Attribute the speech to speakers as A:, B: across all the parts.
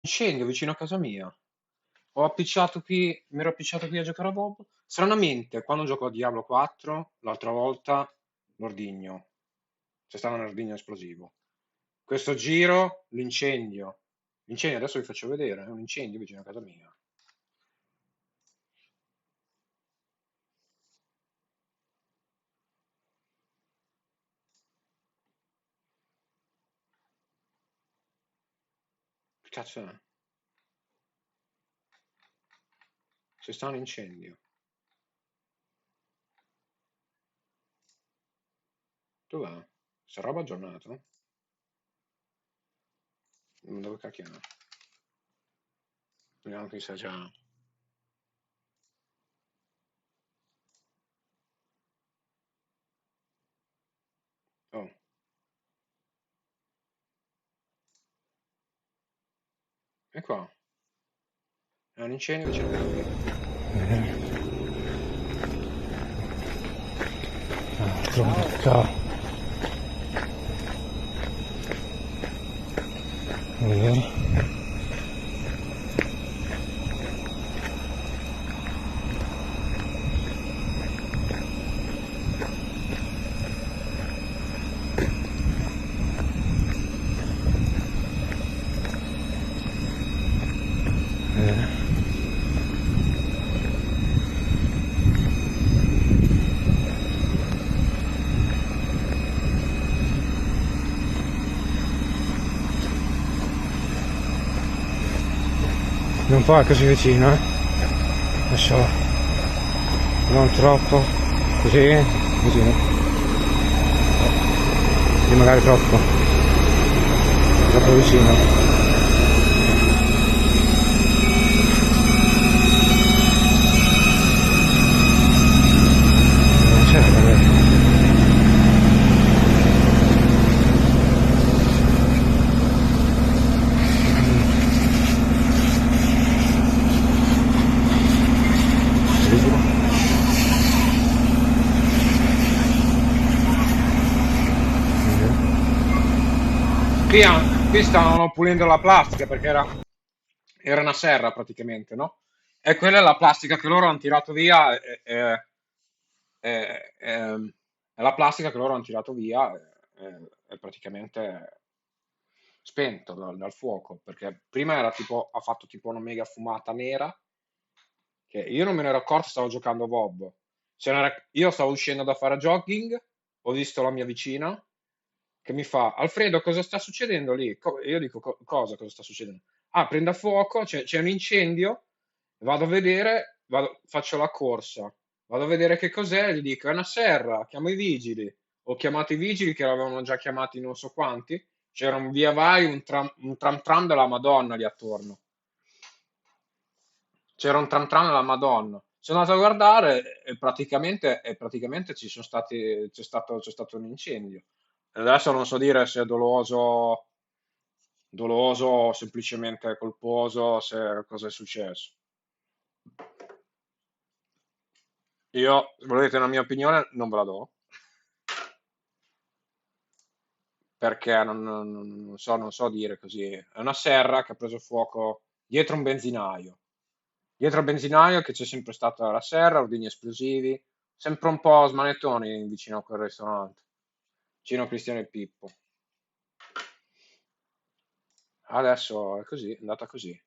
A: Incendio vicino a casa mia. Mi ero appicciato qui a giocare a Bob. Stranamente, quando gioco a Diablo 4, l'altra volta, l'ordigno. C'è stato un ordigno esplosivo. Questo giro, l'incendio. L'incendio adesso vi faccio vedere, è un incendio vicino a casa mia. Che cazzo è? C'è stato un incendio. Dov'è? Sta roba aggiornata? Dove cacchio è? Vediamo qui se già. Oh, è qua. È un incendio vicino a casa mia.
B: Ciao. Vedere. Non poi così vicino, lascio, non troppo, così, vicino, e magari troppo vicino. Non c'è, vabbè.
A: Qui stavano pulendo la plastica perché era una serra praticamente, no? E quella è la plastica che loro hanno tirato via. È la plastica che loro hanno tirato via. È praticamente spento dal fuoco perché prima era tipo, ha fatto tipo una mega fumata nera che io non me ne ero accorto, stavo giocando a Bob. Io stavo uscendo da fare jogging, ho visto la mia vicina che mi fa: Alfredo, cosa sta succedendo lì? Io dico: Cosa sta succedendo?" Ah, prende a fuoco, c'è un incendio, vado a vedere, faccio la corsa, vado a vedere che cos'è, gli dico: "È una serra, chiamo i vigili." Ho chiamato i vigili che l'avevano già chiamati non so quanti, c'era un via vai, un tram tram della Madonna lì attorno. C'era un tram tram della Madonna. Sono andato a guardare e praticamente c'è stato un incendio. Adesso non so dire se è doloso o semplicemente colposo, se cosa è successo. Io, volete una mia opinione, non ve la do, perché non so dire così. È una serra che ha preso fuoco dietro un benzinaio. Dietro al benzinaio che c'è sempre stata la serra, ordigni esplosivi, sempre un po' smanettoni vicino a quel ristorante, vicino a Cristiano e Pippo. Adesso è così, è andata così.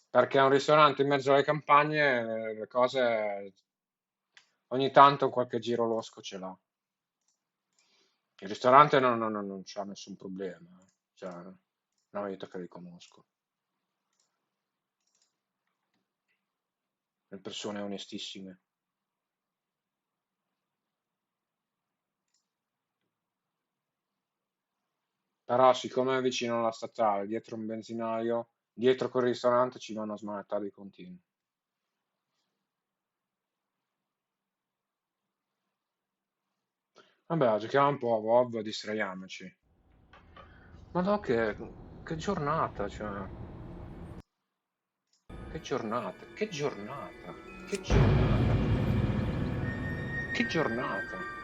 A: Perché è un ristorante in mezzo alle campagne, le cose ogni tanto qualche giro losco ce l'ha. Il ristorante non c'ha nessun problema, cioè, una vita che li conosco. Le persone onestissime. Però siccome è vicino alla statale, dietro un benzinaio, dietro quel ristorante ci vanno a smanettare di continuo. Vabbè, giochiamo un po' a WoW, distraiamoci. Ma no, che giornata, cioè, che giornata, che giornata, che giornata, che giornata.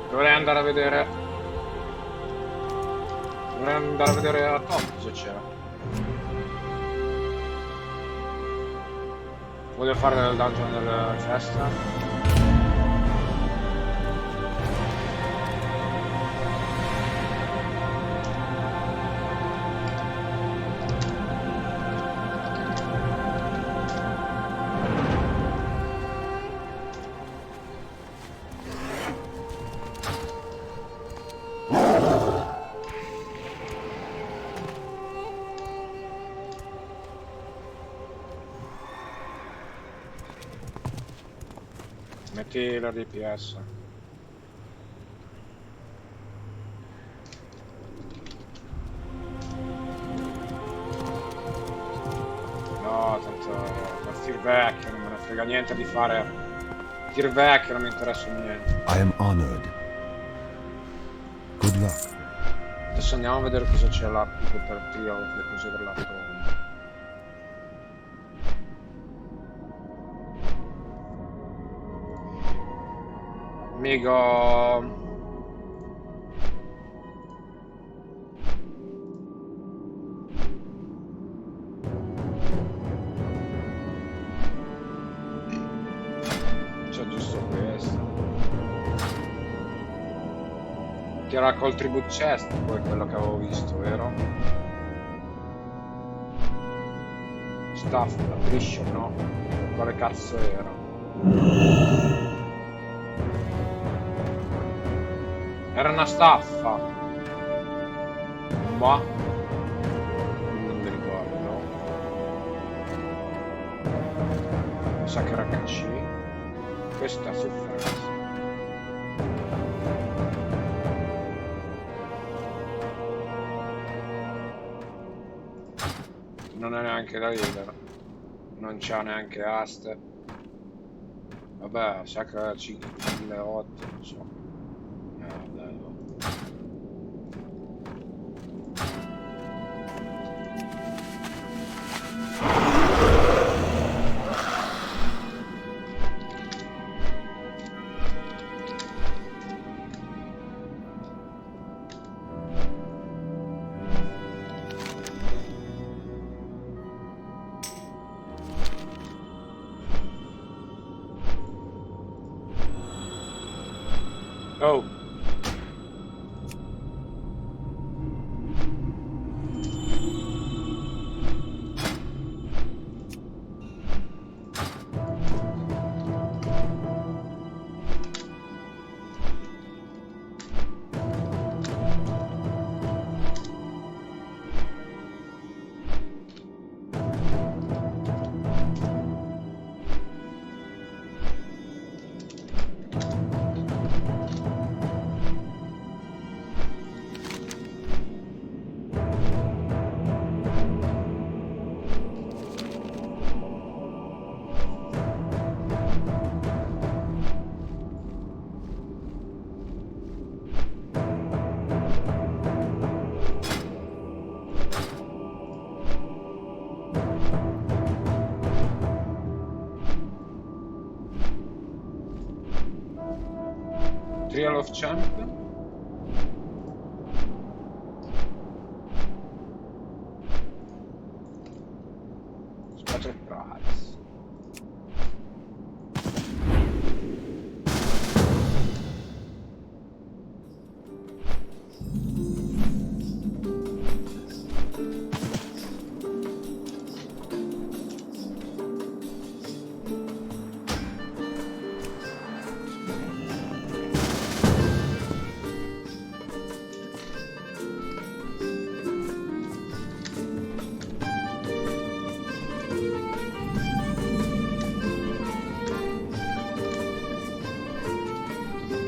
A: Dovrei andare a vedere. Dovrei andare a vedere a Tom cosa c'era. Voglio fare il dungeon della festa. Metti l'RDPS. No, tanto per tir vecchio non me ne frega niente di fare tir vecchio, non mi interessa niente.
C: I am honored. Good luck.
A: Adesso andiamo a vedere cosa c'è là tipo per Triumph, le cose della torre. Amico. C'è giusto questo. Che era col tribute chest, poi quello che avevo visto, vero? Staff, attrition, no? Quale cazzo era? Era una staffa. Ma non mi ricordo. Mi sa che era HC. Questa è sofferenza. Non è neanche da ridere. Non c'ha neanche aste. Vabbè, sa che 5008, non so. Vabbè, no. Oh. Trial of Champion. Special prize.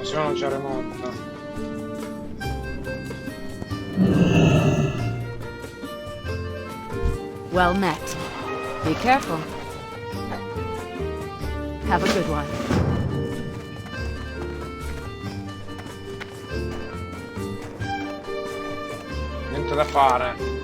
A: Se no non c'è remonta.
D: Well met. Be careful. Have a good one.
A: Niente da fare.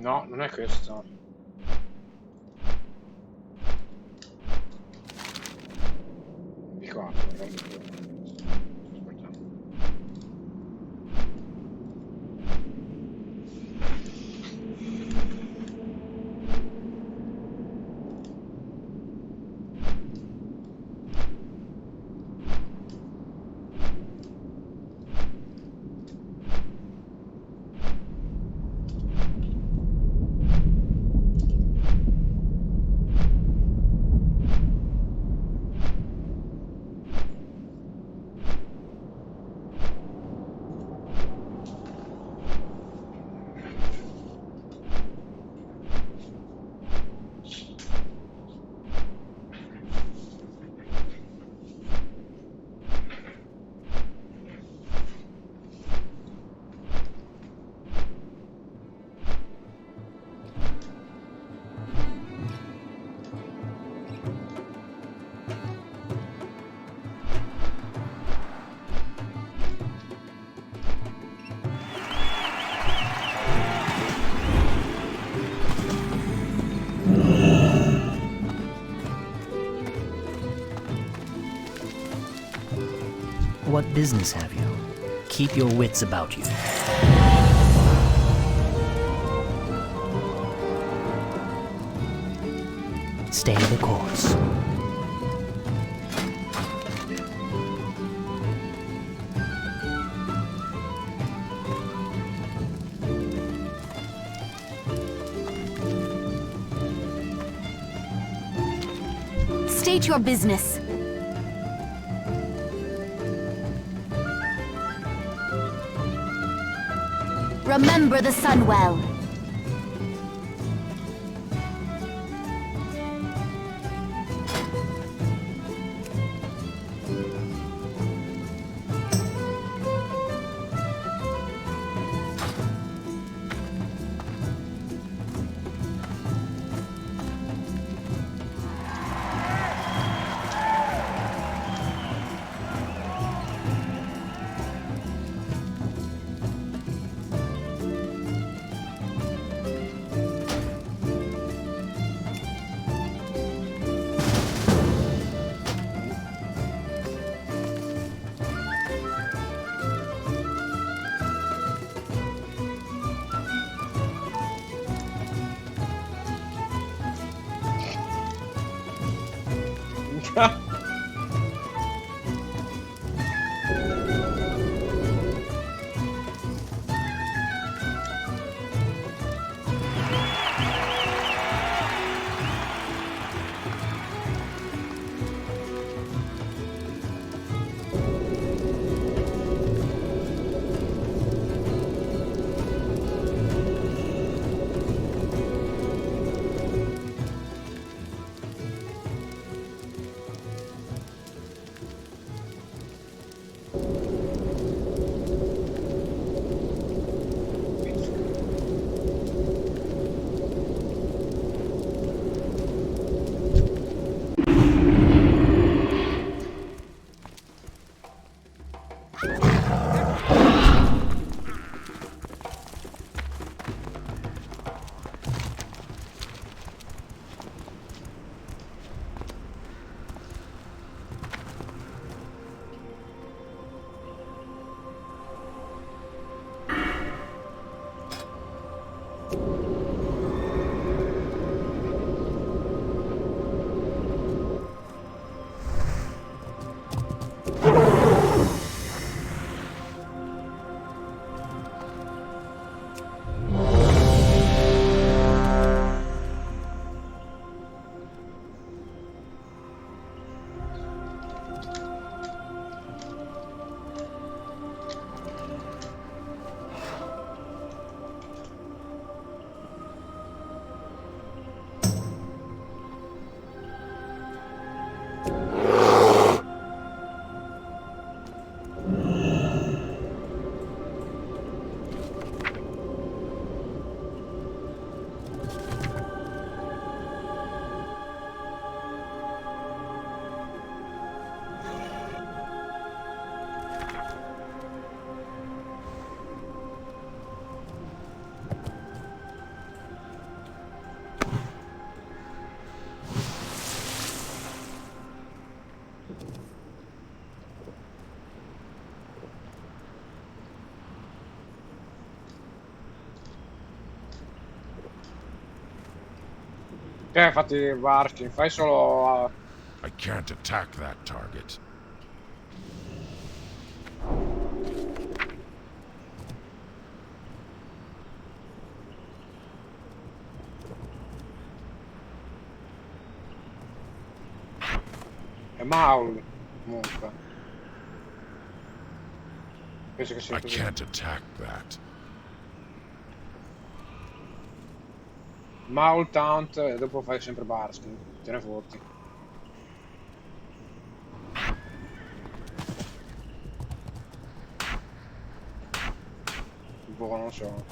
A: No, non è questo. Di qua, non di più. Aspetta.
E: What business have you? Keep your wits about you. Stay the course.
D: State your business. Remember the sun well.
A: Infatti, Varskin, fai solo...
C: I can't attack that target.
A: È Maul, comunque. Penso che sia
C: I
A: così.
C: can't attack that.
A: Maul, Taunt, e dopo fai sempre Varskin. Te ne fotti. Boh, non so.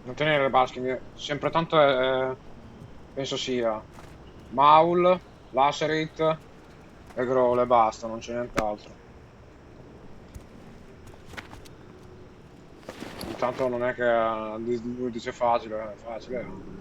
A: Non tenere le Varskin, sempre tanto penso sia Maul, Lacerate e Growl e basta, non c'è nient'altro. Intanto non è che lui dice facile, è facile.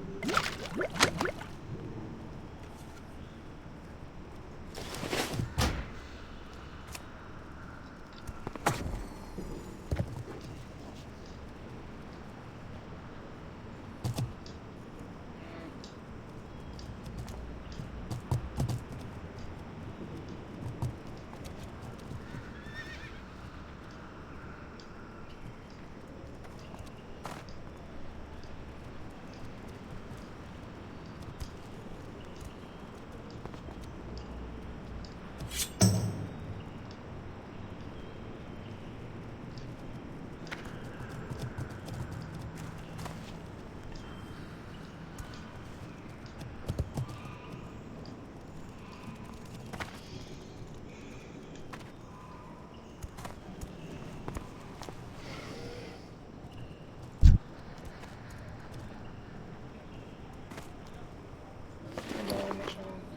A: Madonna santa.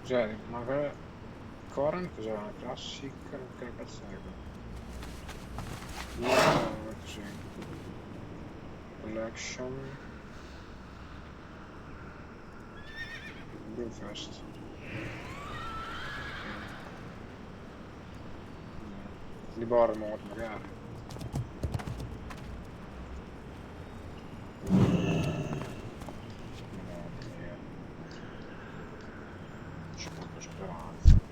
A: Cos'è? Ma Coran cos'era? Una classic? Che cazzo è quello? No, così. Collection. Brewfest. Di Bournemouth magari. Madonna mia. C'è poca speranza.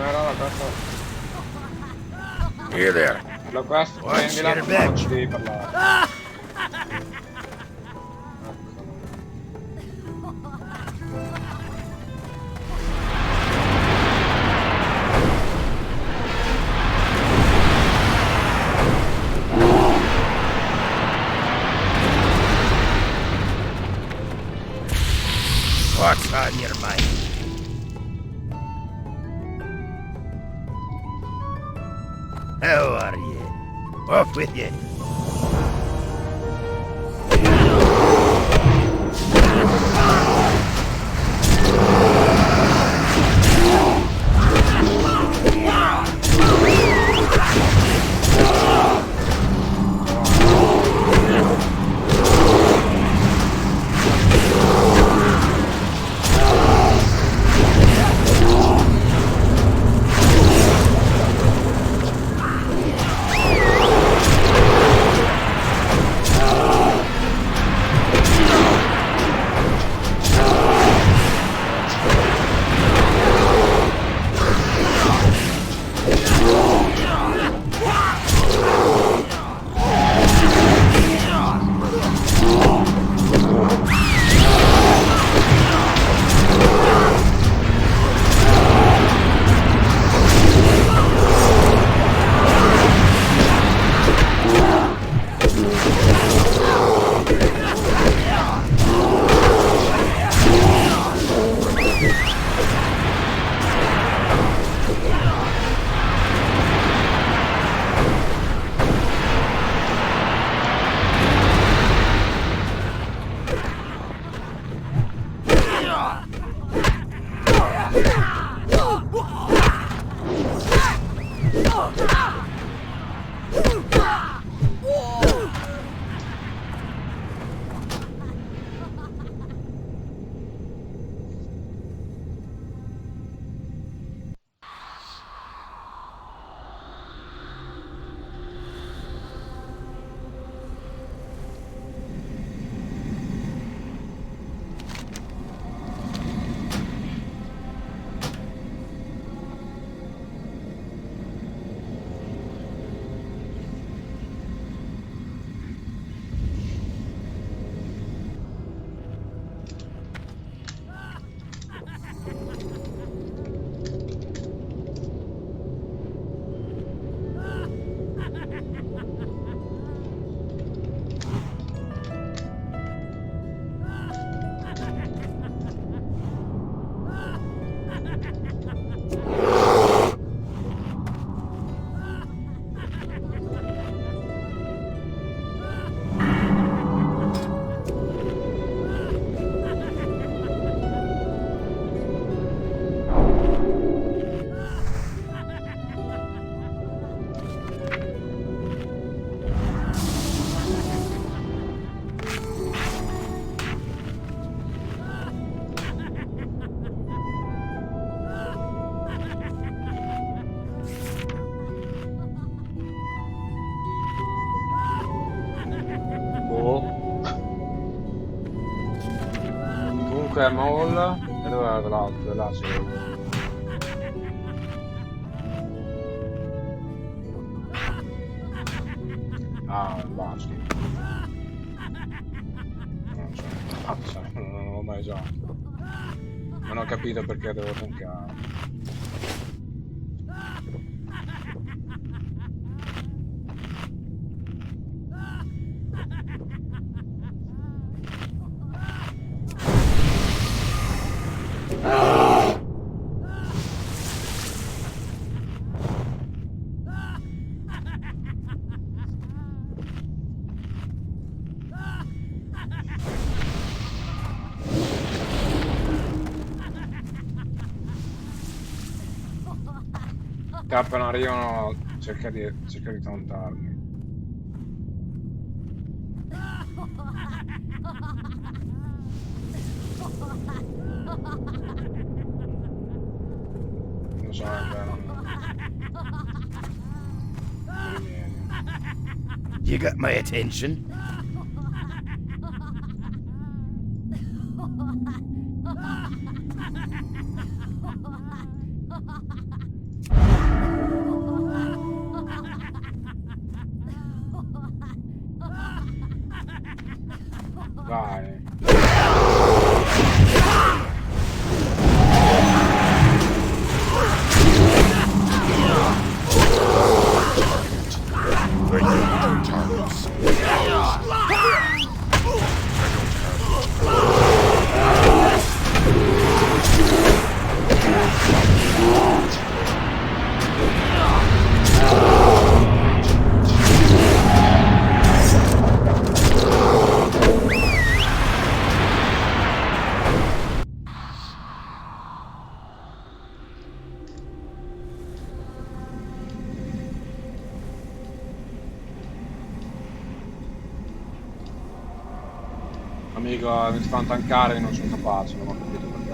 A: era la questa.
C: Here there.
A: La questa,
C: Watch
A: prendila,
C: your
A: ma
C: back.
A: non ci devi parlare.
C: What's on your mind? How are you? Off with you.
A: Boh. Comunque è Mall. E dove era l'altro? Là c'è. Ah, il basket. Non so. Non l'ho mai usato. Non ho capito perché devo tankare. Appena arrivano cerca di tauntarli. Non so, non rivieni.
C: You got my attention?
A: Vai. Amico, mi ti fanno tankare e non sono capace, non ho capito perché.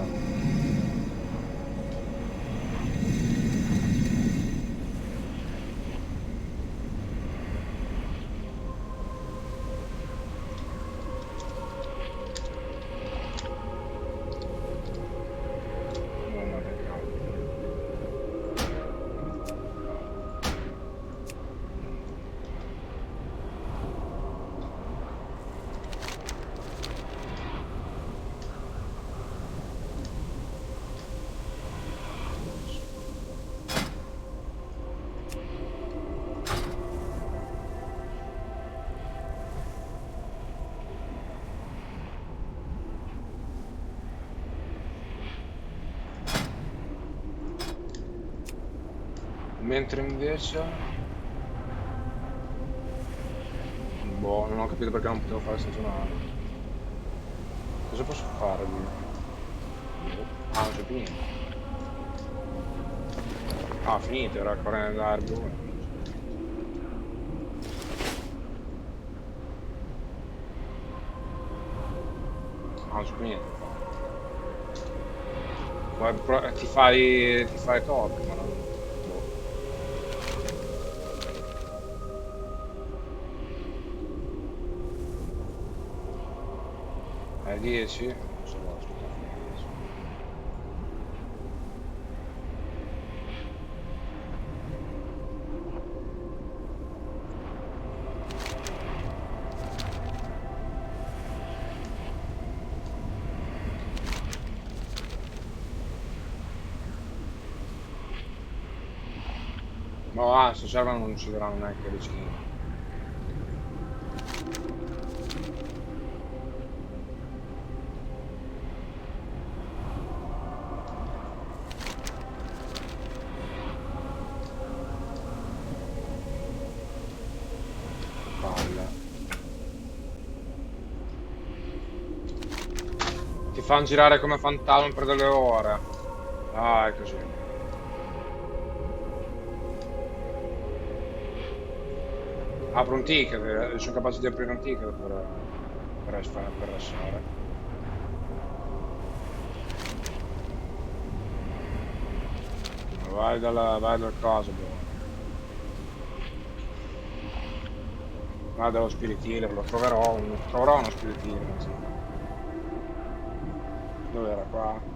A: Non ho capito. Mentre invece... Boh, non ho capito perché non potevo fare stagionale. Cosa posso fare lì? Boh. Ah, non c'è più niente. Ah, finito, era ancora nell'erbo. Ah, non c'è più niente. Poi ti fai top, ma non... Boh. È 10? Non so, aspetta. Ma se servono non uccideranno neanche vicino. Palle. Ti fanno girare come fantasma per delle ore. Ah, è così. Apro un ticket, sono capace di aprire un ticket per lasciare. Vai dal coso, bro. Vai dallo spirit healer, troverò uno spirit healer, sì. Dove era qua?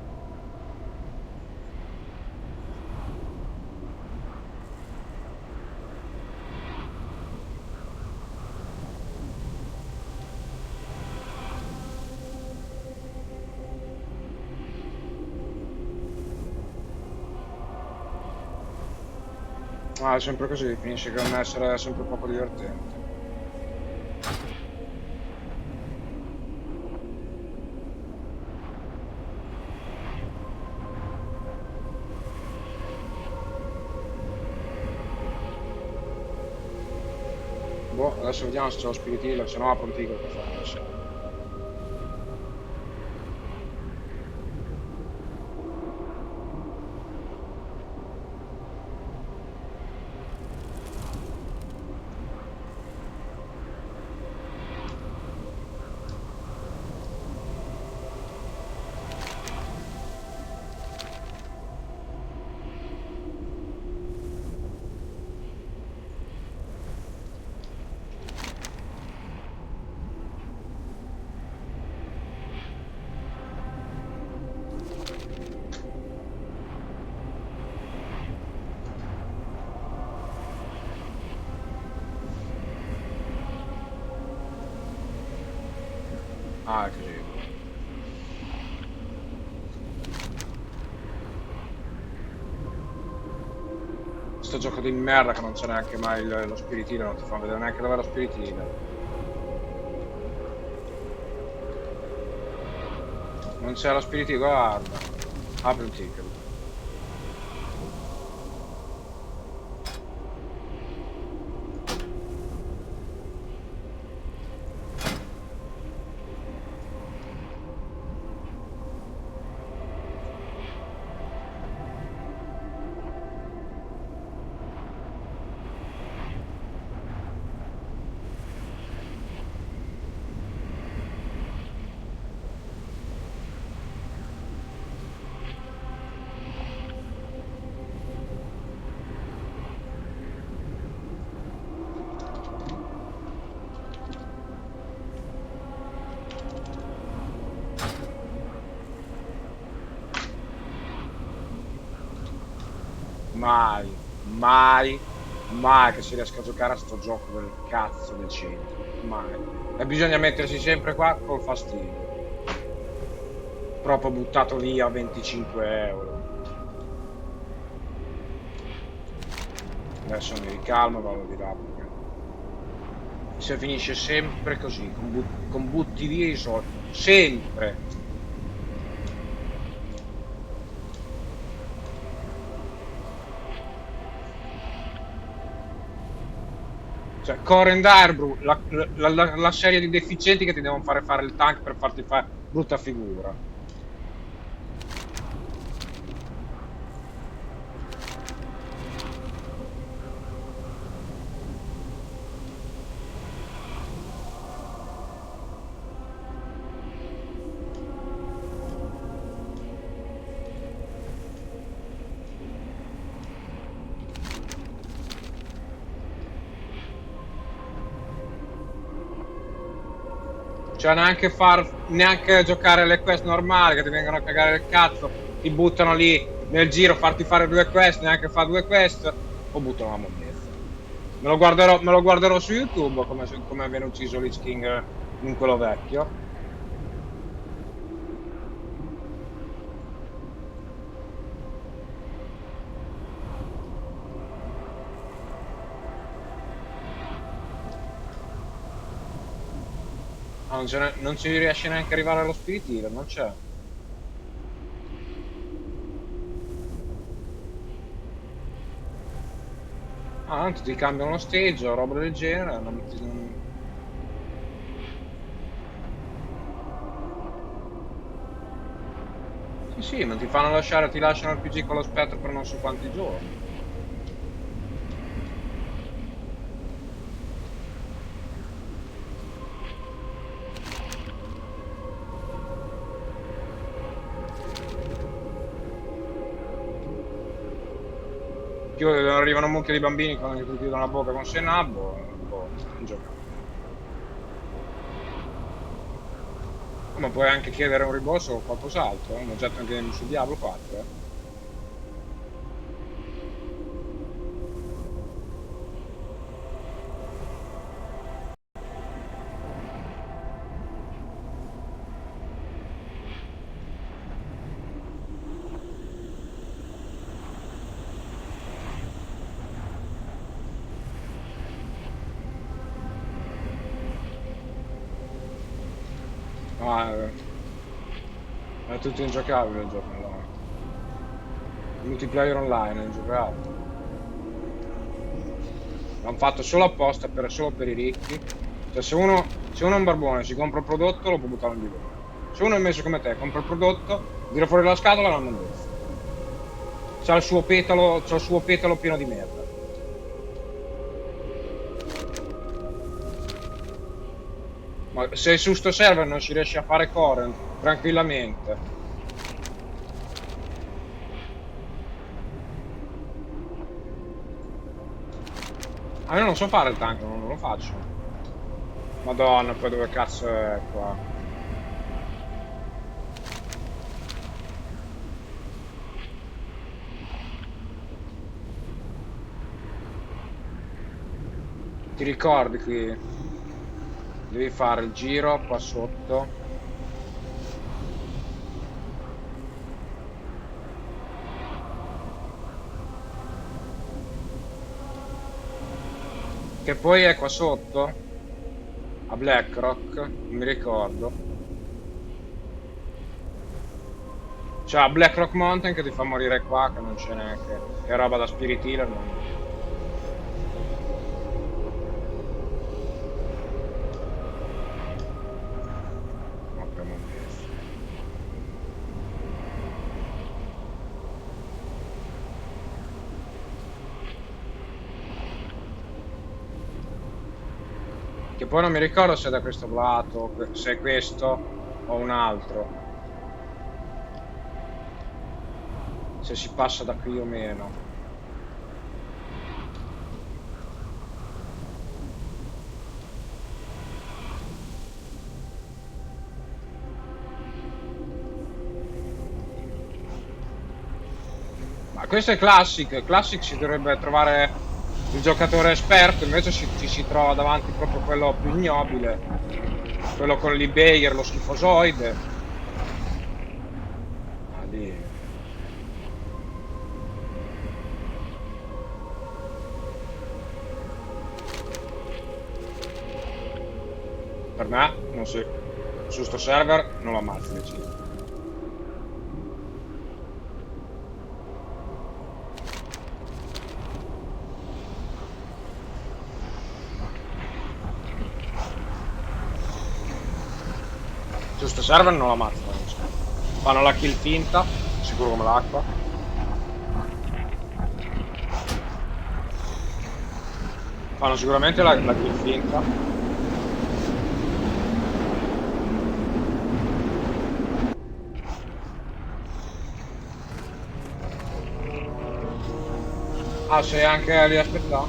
A: Ah, è sempre così, finisce con essere sempre poco divertente. Boh, adesso vediamo se c'è lo spirit healer, se no apro un tigre per fare lasciare. Ah, è così. Sto gioco di merda che non c'è neanche mai lo spiritile, non ti fa vedere neanche dove è lo spiritile. Non c'è lo spiritile, guarda. Apri un ticket. Mai, mai, mai che si riesca a giocare a sto gioco del cazzo del centro. Mai. E bisogna mettersi sempre qua col fastidio. Proprio buttato via 25 euro. Adesso mi ricalmo e vado di là perché se finisce sempre così, con butti via i soldi. Sempre. Cioè, Coren Darbru, la serie di deficienti che ti devono fare il tank per farti fare brutta figura. Cioè, neanche giocare le quest normali che ti vengono a cagare il cazzo, ti buttano lì nel giro, farti fare due quest, neanche fa due quest, o buttano la monnezza. Me lo guarderò su YouTube come viene ucciso Lich King in quello vecchio. Ah, non ci riesce neanche a arrivare allo spiritile, non c'è. Ah, tanto ti cambiano lo stage o roba del genere, Sì, sì, non ti fanno lasciare, ti lasciano il PG con lo spettro per non so quanti giorni. Arrivano un mucchio di bambini quando ti chiudono la bocca con Senabbo, boh, non giocare. Ma puoi anche chiedere un rimborso o qualcos'altro, un oggetto anche su Diablo 4, eh. Ma è tutto ingiocabile il gioco online. Il multiplayer online è ingiocabile. L'hanno fatto solo apposta solo per i ricchi. Cioè se uno è un barbone, si compra il prodotto, lo può buttare in bidone. Se uno è messo come te, compra il prodotto, tira fuori la scatola e la mondezza. C'ha il suo petalo pieno di merda. Ma se su sto server non si riesce a fare current tranquillamente. Ah, io non so fare il tank, non lo faccio. Madonna, poi dove cazzo è qua? Ti ricordi qui? Devi fare il giro qua sotto. Che poi è qua sotto, a Blackrock, non mi ricordo. C'è a Blackrock Mountain che ti fa morire qua, che non c'è neanche. Che è roba da Spirit Healer, non... Apriamo un DF. Che poi non mi ricordo se è da questo lato, se è questo o un altro. Se si passa da qui o meno. Ma questo è Classic. Classic si dovrebbe trovare il giocatore esperto, invece ci si trova davanti proprio quello più ignobile. Quello con l'E-Bayer, lo schifosoide. Ah, lì. Per me, non si... Su sto server non lo ammazzi le cheat. Su sto server non lo ammazzano. Fanno la kill finta, sicuro come l'acqua. Fanno sicuramente la kill finta. Ah, sei anche lì a aspettare?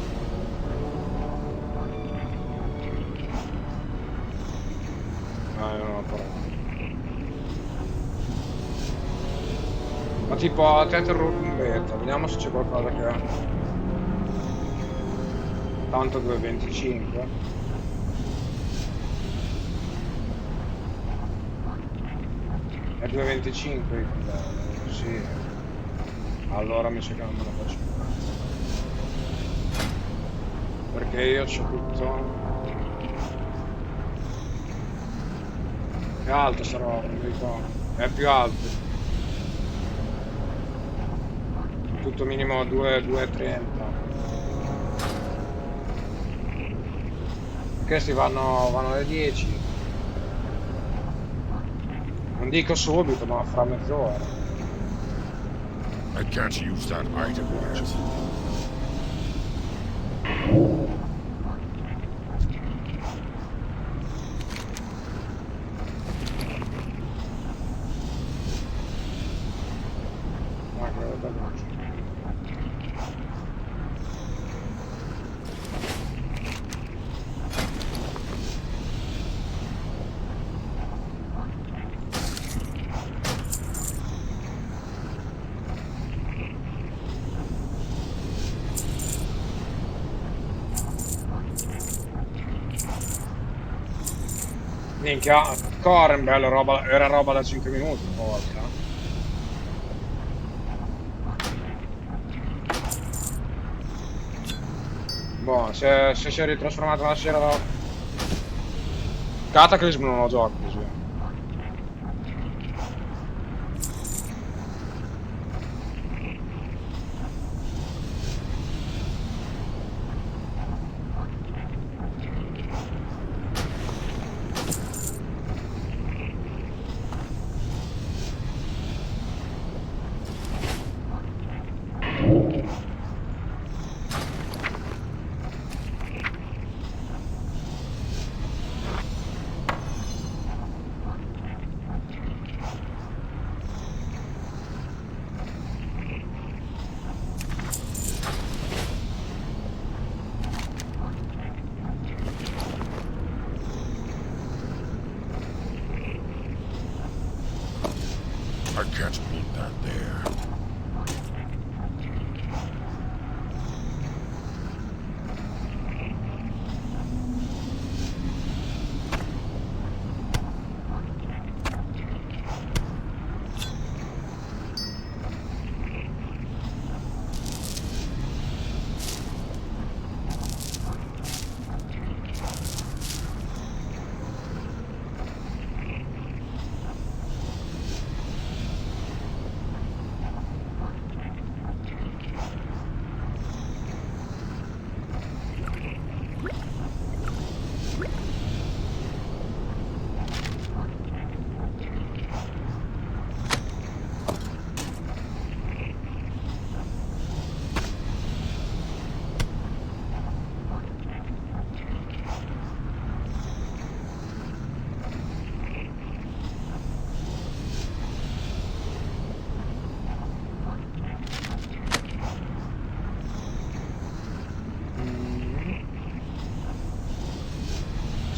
A: No, io non ho paura. Ma tipo a Tether Root in beta, vediamo se c'è qualcosa che... Tanto 2.25. È 2.25 il livello, sì. Allora mi sa che non me la faccio. Perché io c'ho tutto... È alto sta roba, non mi ricordo. È più alto. Tutto minimo 2,30. Questi vanno alle 10. Non dico subito, ma fra mezz'ora.
C: I can't use that item yet.
A: Ah, che bello. Minchia, Coren, bello, roba, era roba da 5 minuti una volta. Boh, se si è ritrasformato una sera da... Cataclysm non lo gioco così.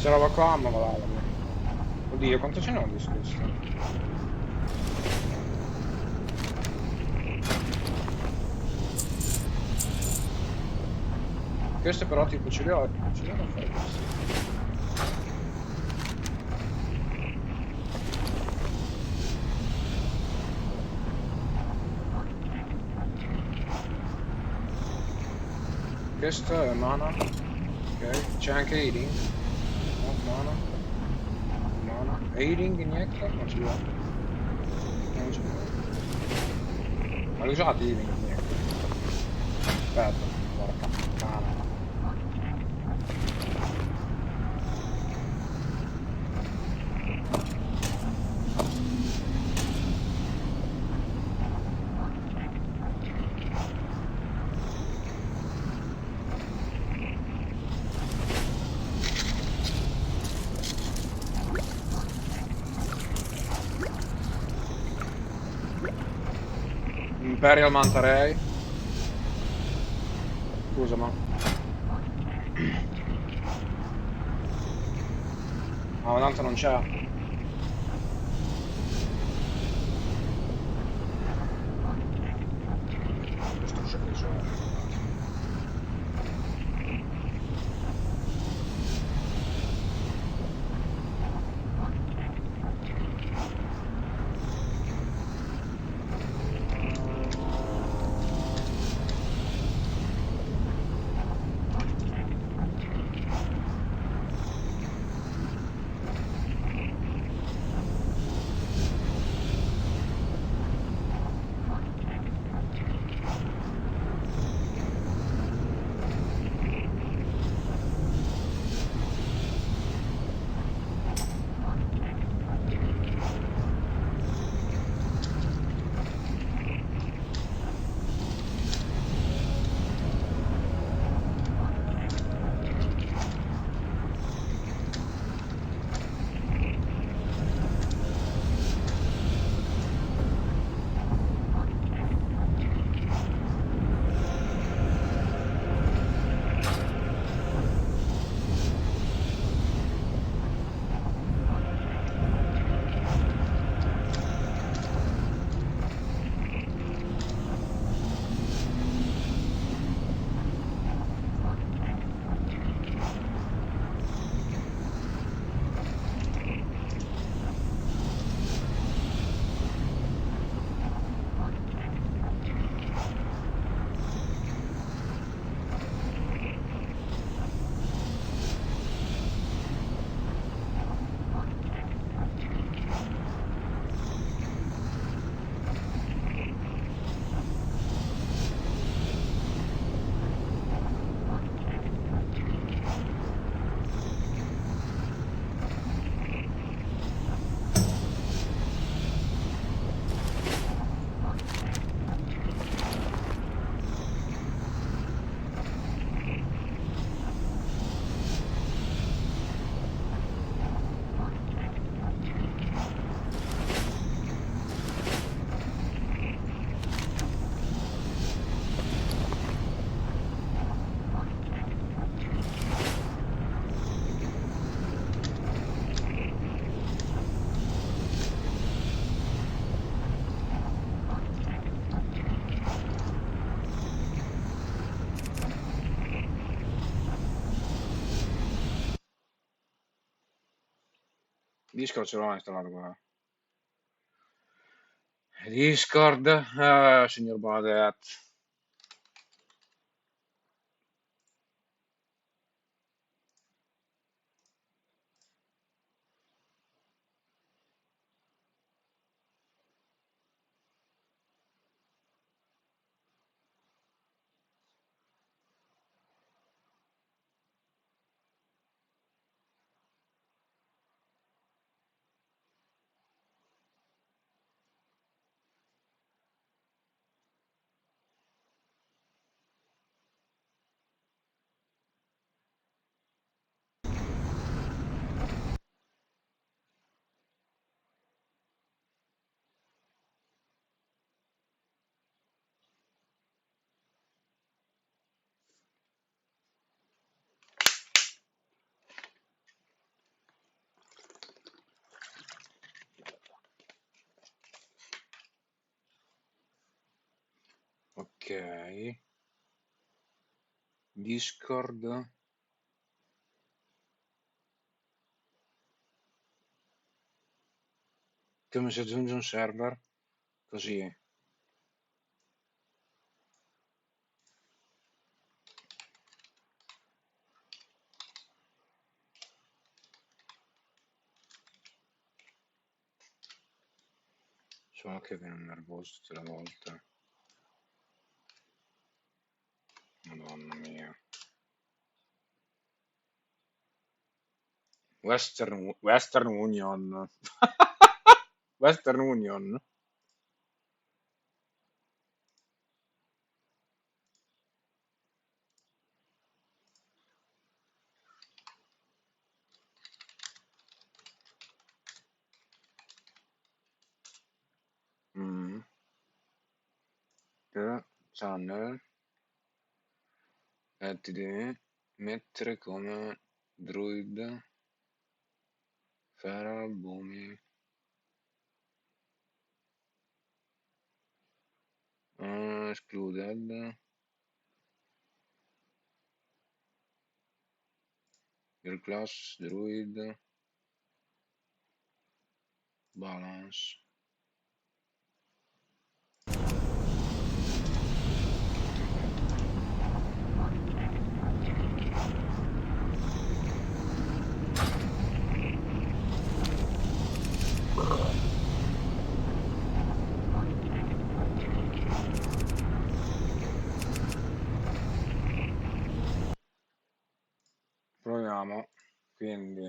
A: Questa roba qua, ma va là, va bene. Oddio, quanto ce n'ho di questo? Questo però tipo ce li ho da fare questi. Questo è mana, ok. C'è anche healing? No, mana, mana. Healing inietto? Non ce li ho. Non ce li ho. Ma li usati healing inietto? Aspetta, porca puttana. Imperial Manta Ray. Scusa, ma... Ah, ma tanto non c'è. Questo sceso è... Discord ce l'ho installato qua. Discord, signor Badet. Ok. Discord. Come si aggiunge un server? Così. Solo che viene nervoso tutte le volte. Madonna mia. Western Union. Western Union. Mm. Channel. Ti devi mettere come druid. Feral Boomy. Excluded. Your class druid. Balance. Proviamo. Quindi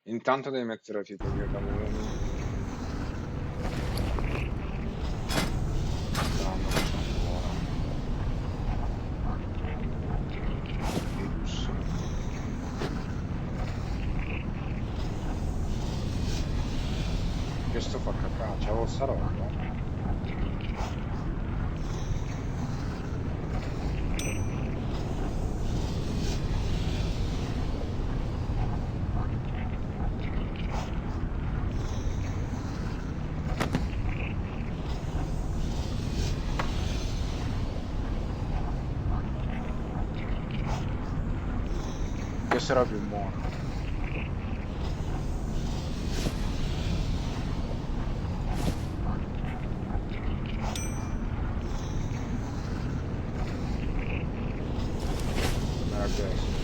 A: intanto devi mettere tipo gli Alluvione. No, non lo so ancora. Ups. Questo fa cacà, c'avevo sta roba. Questo era più buono. Era questo.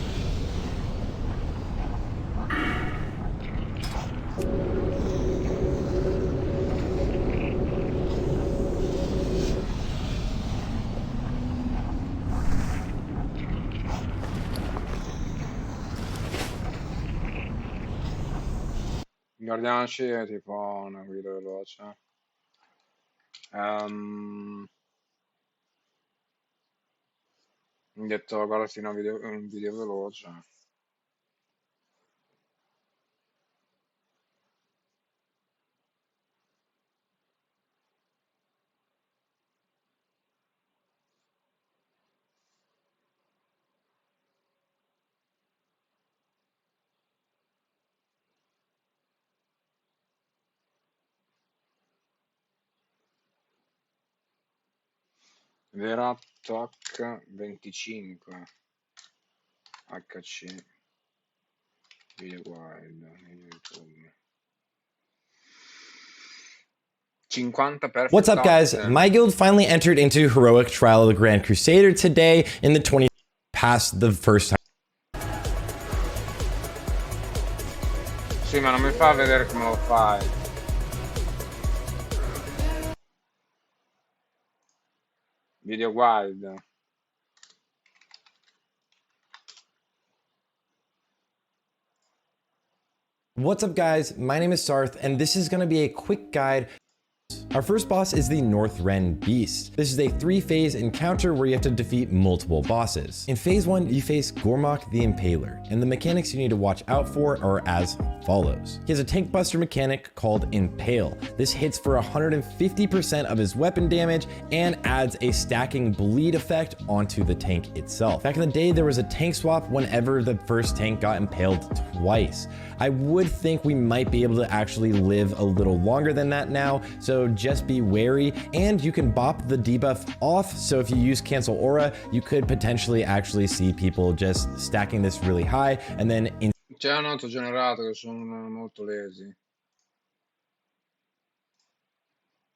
A: Guardiamoci tipo una guida veloce. Mi ha detto guardati un video veloce. Vera Toc 25 HC video guide YouTube 50 perfect
F: What's up, guys?
A: stats.
F: My guild finally entered into Heroic Trial of the Grand Crusader today in the 20 past the first time.
A: Sì, ma non mi fa vedere come lo fai. Video guide.
F: What's up, guys? My name is Sarth, and this is going to be a quick guide. Our first boss is the North Ren Beast. This is a 3-phase encounter where you have to defeat multiple bosses. In phase 1, you face Gormok the Impaler, and the mechanics you need to watch out for are as follows. He has a tank buster mechanic called Impale. This hits for 150% of his weapon damage and adds a stacking bleed effect onto the tank itself. Back in the day, there was a tank swap whenever the first tank got impaled twice. I would think we might be able to actually live a little longer than that now, so just be wary, and you can bop the debuff off, so if you use cancel aura, you could potentially actually see people just stacking this really high and then
A: C'è un autogenerato che sono molto lesi,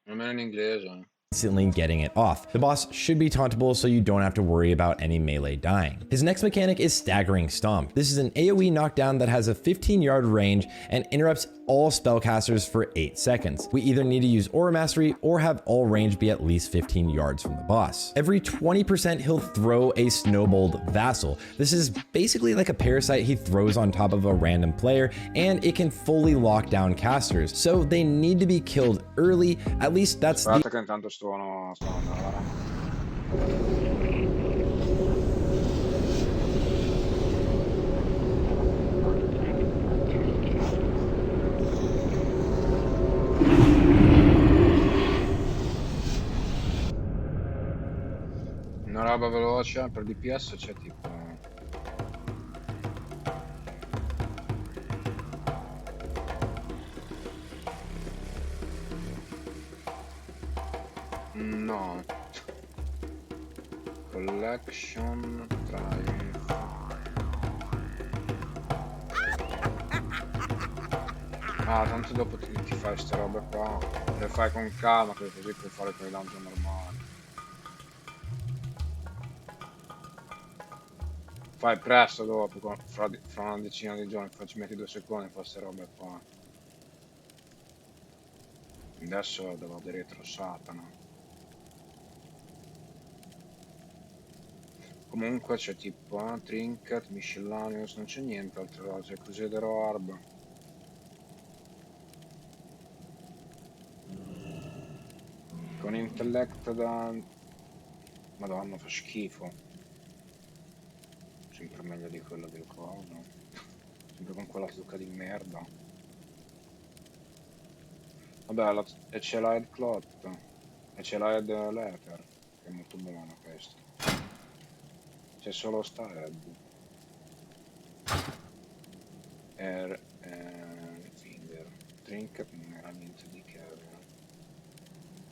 A: almeno in inglese.
F: instantly getting it off. The boss should be tauntable, so you don't have to worry about any melee dying. His next mechanic is Staggering Stomp. This is an AoE knockdown that has a 15-yard range and interrupts all spellcasters for 8 seconds. We either need to use Aura Mastery or have all range be at least 15 yards from the boss. Every 20% he'll throw a snowballed vassal. This is basically like a parasite he throws on top of a random player, and it can fully lock down casters, so they need to be killed early. At least that's the
A: Aspetta che intanto sto andando. Una roba veloce per DPS c'è tipo. No. Collection Triumph. Ah, tanto dopo ti fai queste robe qua. Le fai con calma, che così puoi fare quei dungeon normali. Fai presto dopo, fra una decina di giorni, ci metti 2 secondi a fare queste robe qua. Adesso devo diretto Satana. Comunque c'è tipo Trinket, Miscellaneous, non c'è niente altro, c'è Crusader Orb. Con Intellect da... Madonna, fa schifo. Sempre meglio di quello del coso. Sempre con quella zucca di merda. Vabbè, e c'è la Head Clot. E c'è la Head Letter, che è molto buona questa. C'è solo sta Head. Finger. Trinket non era niente di che.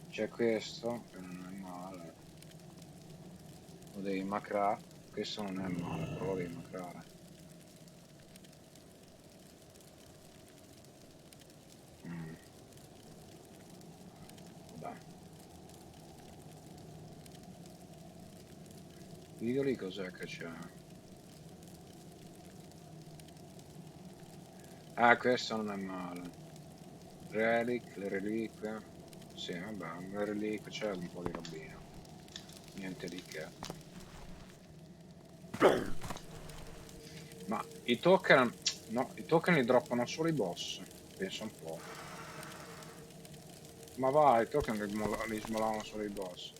A: C'è questo, che non è male. Lo devi macrare. Questo non è male, però lo devi macrare. Vabbè. Video lì cos'è che c'è? Ah, questo non è male. Relic, le reliquie. Sì, vabbè, le reliquie c'è un po' di robina. Niente di che. Ma i token... No, i token li droppano solo i boss. Pensa un po'. Ma vai, i token li smolavano solo i boss.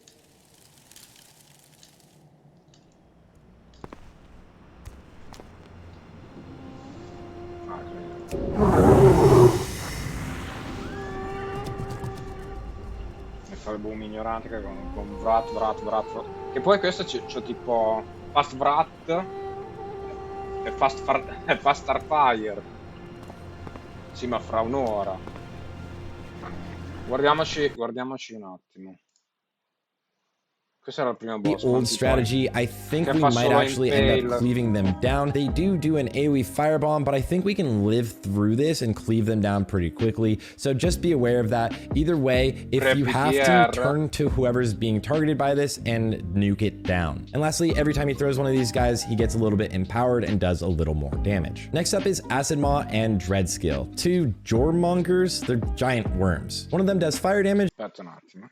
A: Ah, e fare il boom ignorante che con Vrat. Che poi questo c'è tipo Fast Vrat e Fast Starfire. Sì, ma fra un'ora. Guardiamoci un attimo. Questo era il primo
F: the
A: boss.
F: old strategy. I think we might actually end up cleaving them down. They do an AoE firebomb, but I think we can live through this and cleave them down pretty quickly. So just be aware of that. Either way, if you have to, turn to whoever's being targeted by this and nuke it down. And lastly, every time he throws one of these guys, he gets a little bit empowered and does a little more damage. Next up is Acid Maw and Dread Skill. Two Jormongers, they're giant worms. One of them does fire damage.
A: Aspetta un attimo.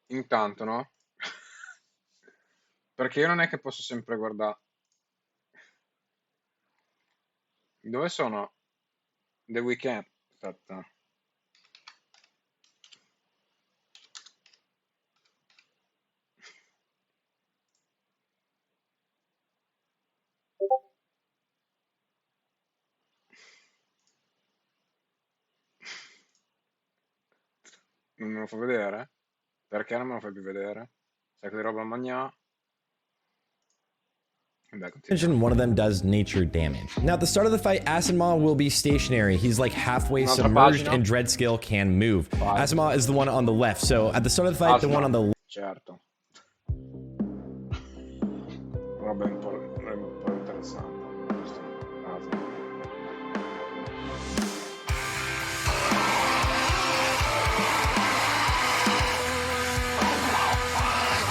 A: Intanto, no? perché io non è che posso sempre guardare. Dove sono? The Weeknd. Aspetta. Non me lo fa vedere? Perché non me lo fai più vedere? Sai che di roba mangiare? E beh, continuiamo.
F: One of them does nature damage. Now, at the start of the fight, Asimov will be stationary. He's like halfway
A: Un'altra
F: submerged,
A: pagina.
F: and Dreadskill can move.
A: Vai.
F: Asimov is the one on the left. So at the start of the fight, the one on the
A: Certo. Roba un po' interessante. Questo. Asma.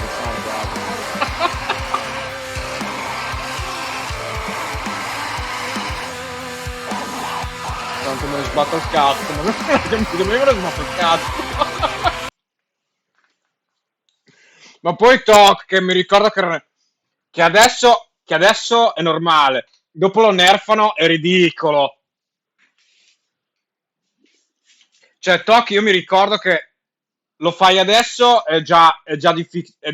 A: Interessante, Asma. Tanto me ne sbatto il cazzo, ma non ho capito, me ne sbatto il cazzo. Ma poi Toc, che mi ricordo che adesso è normale, dopo lo nerfano è ridicolo. Cioè, Toc, io mi ricordo che lo fai adesso è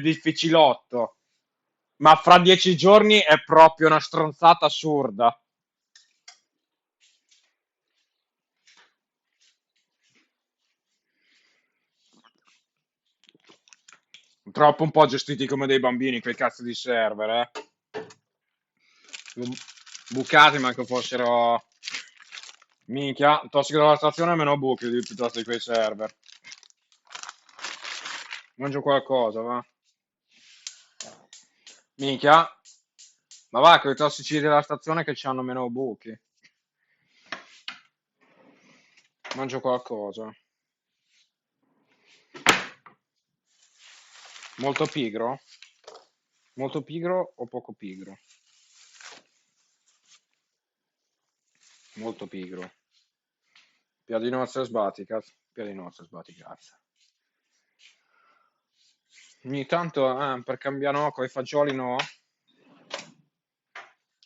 A: difficilotto, ma fra 10 giorni è proprio una stronzata assurda. Troppo un po' gestiti come dei bambini quei cazzo di server, eh. Bucati, ma che fossero... Minchia, tossico della stazione meno buchi piuttosto di quei server. Mangio qualcosa, va. Minchia. Ma va, quei tossici della stazione che hanno meno buchi. Mangio qualcosa. Molto pigro? Molto pigro o poco pigro? Molto pigro. Pia di nozze sbatti, cazzo. Pia di nozze sbatti, cazzo. Ogni tanto, per cambiare no, con i fagioli no.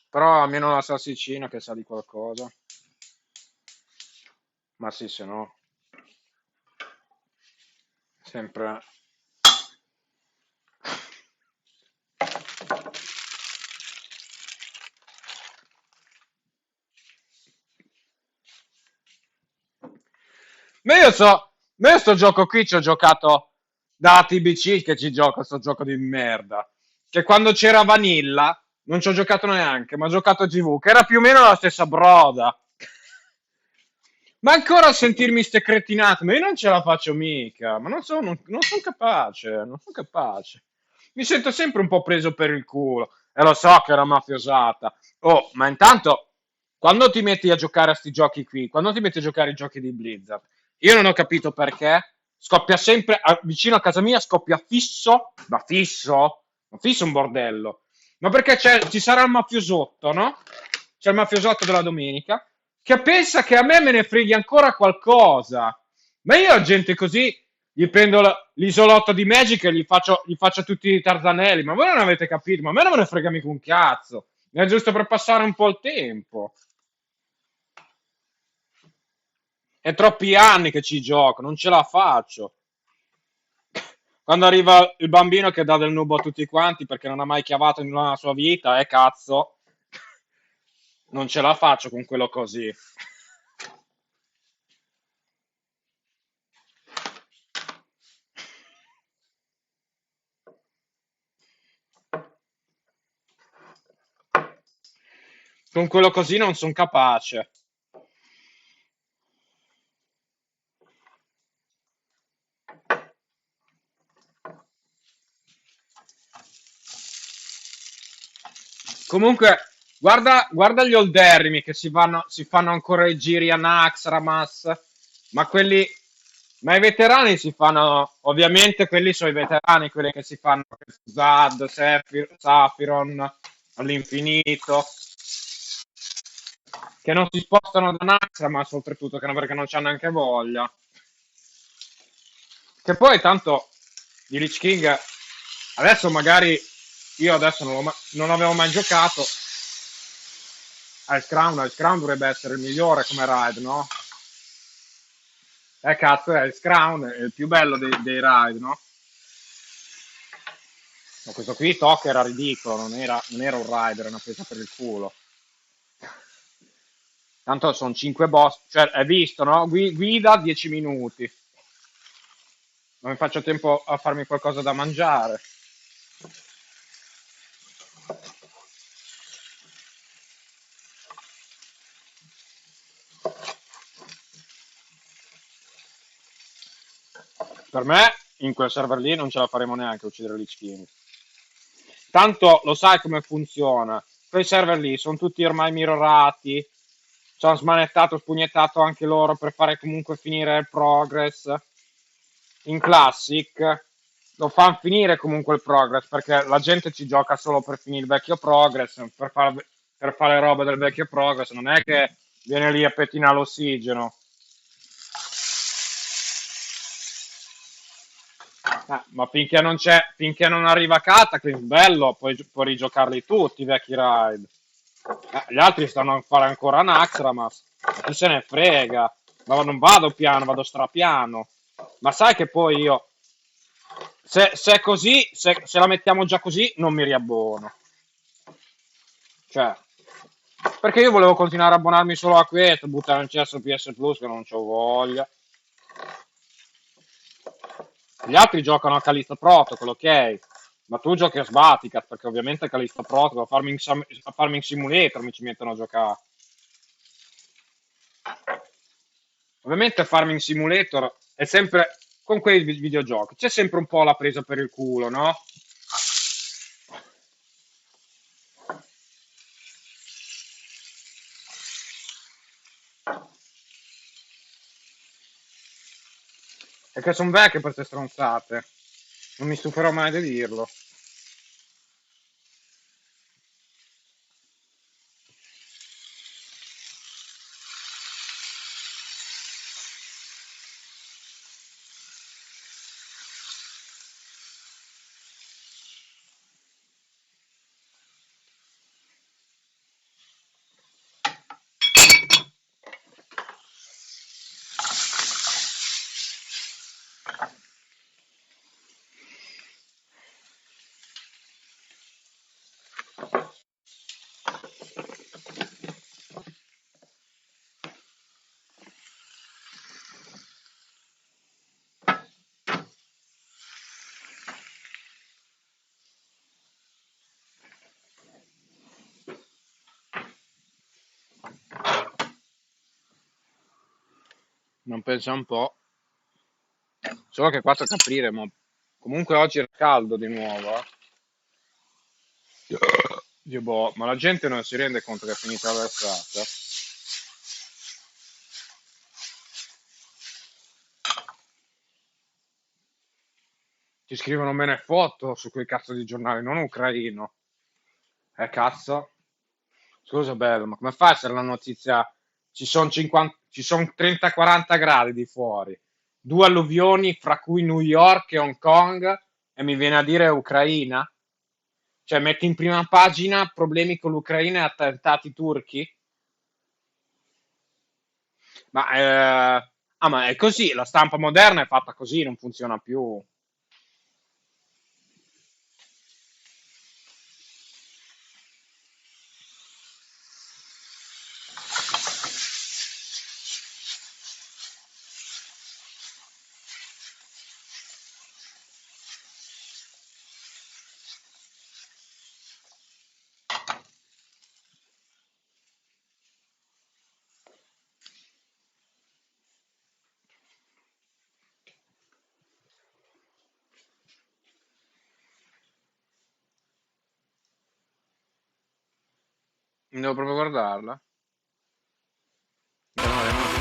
A: Però almeno la salsicina che sa di qualcosa. Ma sì, se no. Sempre. Ma io sto gioco qui ci ho giocato da TBC che ci gioco, sto gioco di merda. Che quando c'era Vanilla non ci ho giocato neanche, ma ho giocato GV, che era più o meno la stessa broda. Ma ancora a sentirmi ste cretinate, ma io non ce la faccio mica, ma non son capace, non sono capace. Mi sento sempre un po' preso per il culo, e lo so che era mafiosata. Oh, ma intanto, quando ti metti a giocare a sti giochi qui, quando ti metti a giocare ai giochi di Blizzard, io non ho capito perché, scoppia sempre, vicino a casa mia scoppia fisso, ma fisso un bordello. Ma perché ci sarà il mafiosotto, no? C'è il mafiosotto della domenica, che pensa che a me ne freghi ancora qualcosa. Ma io a gente così gli prendo l'isolotto di Magic e gli faccio tutti i tarzanelli. Ma voi non avete capito, ma a me non me ne frega mica un cazzo. È giusto per passare un po' il tempo. È troppi anni che ci gioco, non ce la faccio. Quando arriva il bambino che dà del nubo a tutti quanti perché non ha mai chiavato in una sua vita, cazzo, non ce la faccio con quello così. Con quello così non sono capace. Comunque, guarda gli olderrimi che si fanno ancora i giri a Naxxramas, ma ma i veterani si fanno, ovviamente quelli sono i veterani, quelli che si fanno Zad, Sephiron all'infinito, che non si spostano da Naxxramas oltretutto, che no, perché non c'hanno neanche voglia. Che poi tanto di Lich King adesso magari io adesso non avevo mai giocato. Ice Crown dovrebbe essere il migliore come ride, no? Cazzo, è Ice Crown, è il più bello dei ride, no? Ma questo qui Tok era ridicolo, non era un ride, era una presa per il culo. Tanto sono 5 boss, cioè hai visto, no? Guida 10 minuti. Non mi faccio tempo a farmi qualcosa da mangiare. Per me, in quel server lì non ce la faremo neanche a uccidere Lich King. Tanto lo sai come funziona. Quei server lì sono tutti ormai mirrorati. Ci hanno smanettato, spugnettato anche loro per fare comunque finire il progress. In Classic lo fanno finire comunque il progress perché la gente ci gioca solo per finire il vecchio progress, per fare robe del vecchio progress. Non è che viene lì a pettinare l'ossigeno. Ma finché non arriva Cataclysm, bello, puoi rigiocarli tutti i vecchi ride. Gli altri stanno a fare ancora Naxxramas, ma chi se ne frega? Ma non vado piano, vado strapiano. Ma sai che poi io, se è così, se la mettiamo già così, non mi riabbono. Cioè, perché io volevo continuare a abbonarmi solo a questo, buttare in cesso PS Plus che non c'ho voglia. Gli altri giocano a Callisto Protocol, ok? Ma tu giochi a Svaticat, perché ovviamente Callisto Protocol, a Farming Simulator mi ci mettono a giocare. Ovviamente Farming Simulator è sempre con quei videogiochi. C'è sempre un po' la presa per il culo, no? Perché sono vecchie queste stronzate. Non mi stuferò mai di dirlo. Non pensa un po'. Solo che qua tocca aprire, ma comunque oggi è caldo di nuovo, eh. Dio boh, ma la gente non si rende conto che è finita l'estate. Ti scrivono bene foto su quei cazzo di giornali, non ucraino. Cazzo. Scusa, bello, ma come fa a essere la notizia? Ci son 30-40 gradi di fuori, due alluvioni, fra cui New York e Hong Kong, e mi viene a dire Ucraina? Cioè, metti in prima pagina problemi con l'Ucraina e attentati turchi? Ma è così, la stampa moderna è fatta così, non funziona più. Devo proprio guardarla. Beh, no,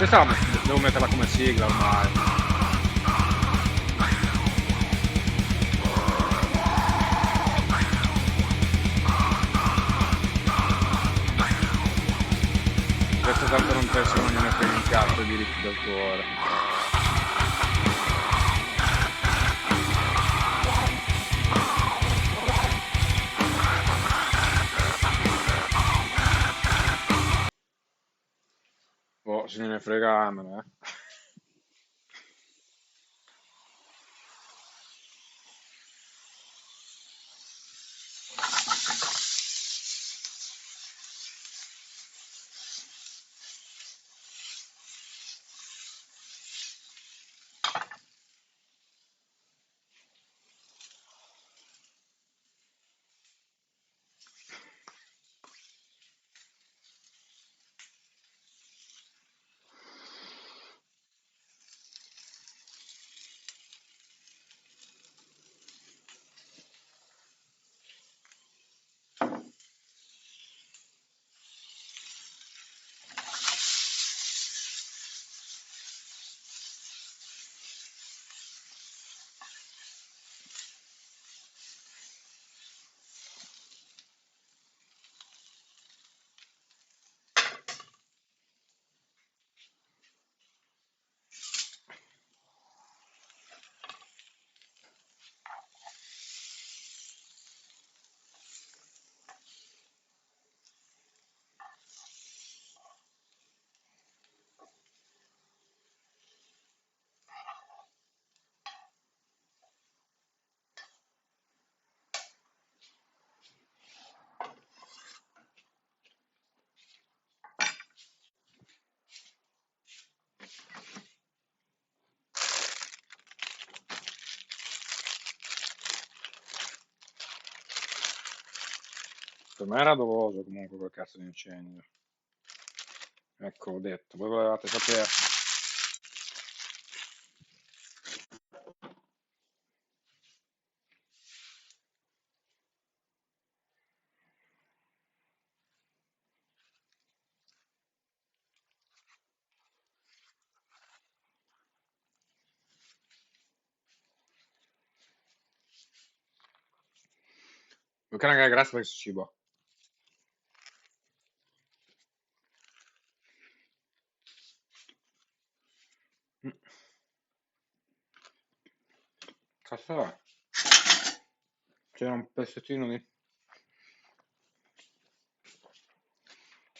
A: questa devo metterla come sigla ormai. Questo tanto non penso che non ne frega un cazzo i diritti d'autore. Oh, se ne frega, me. Per me era doloso comunque quel cazzo di incendio. Ecco, ho detto, voi volevate sapere. Vuoi che ne grazie per questo cibo? Mm. Cazzo è? C'era un pezzettino di...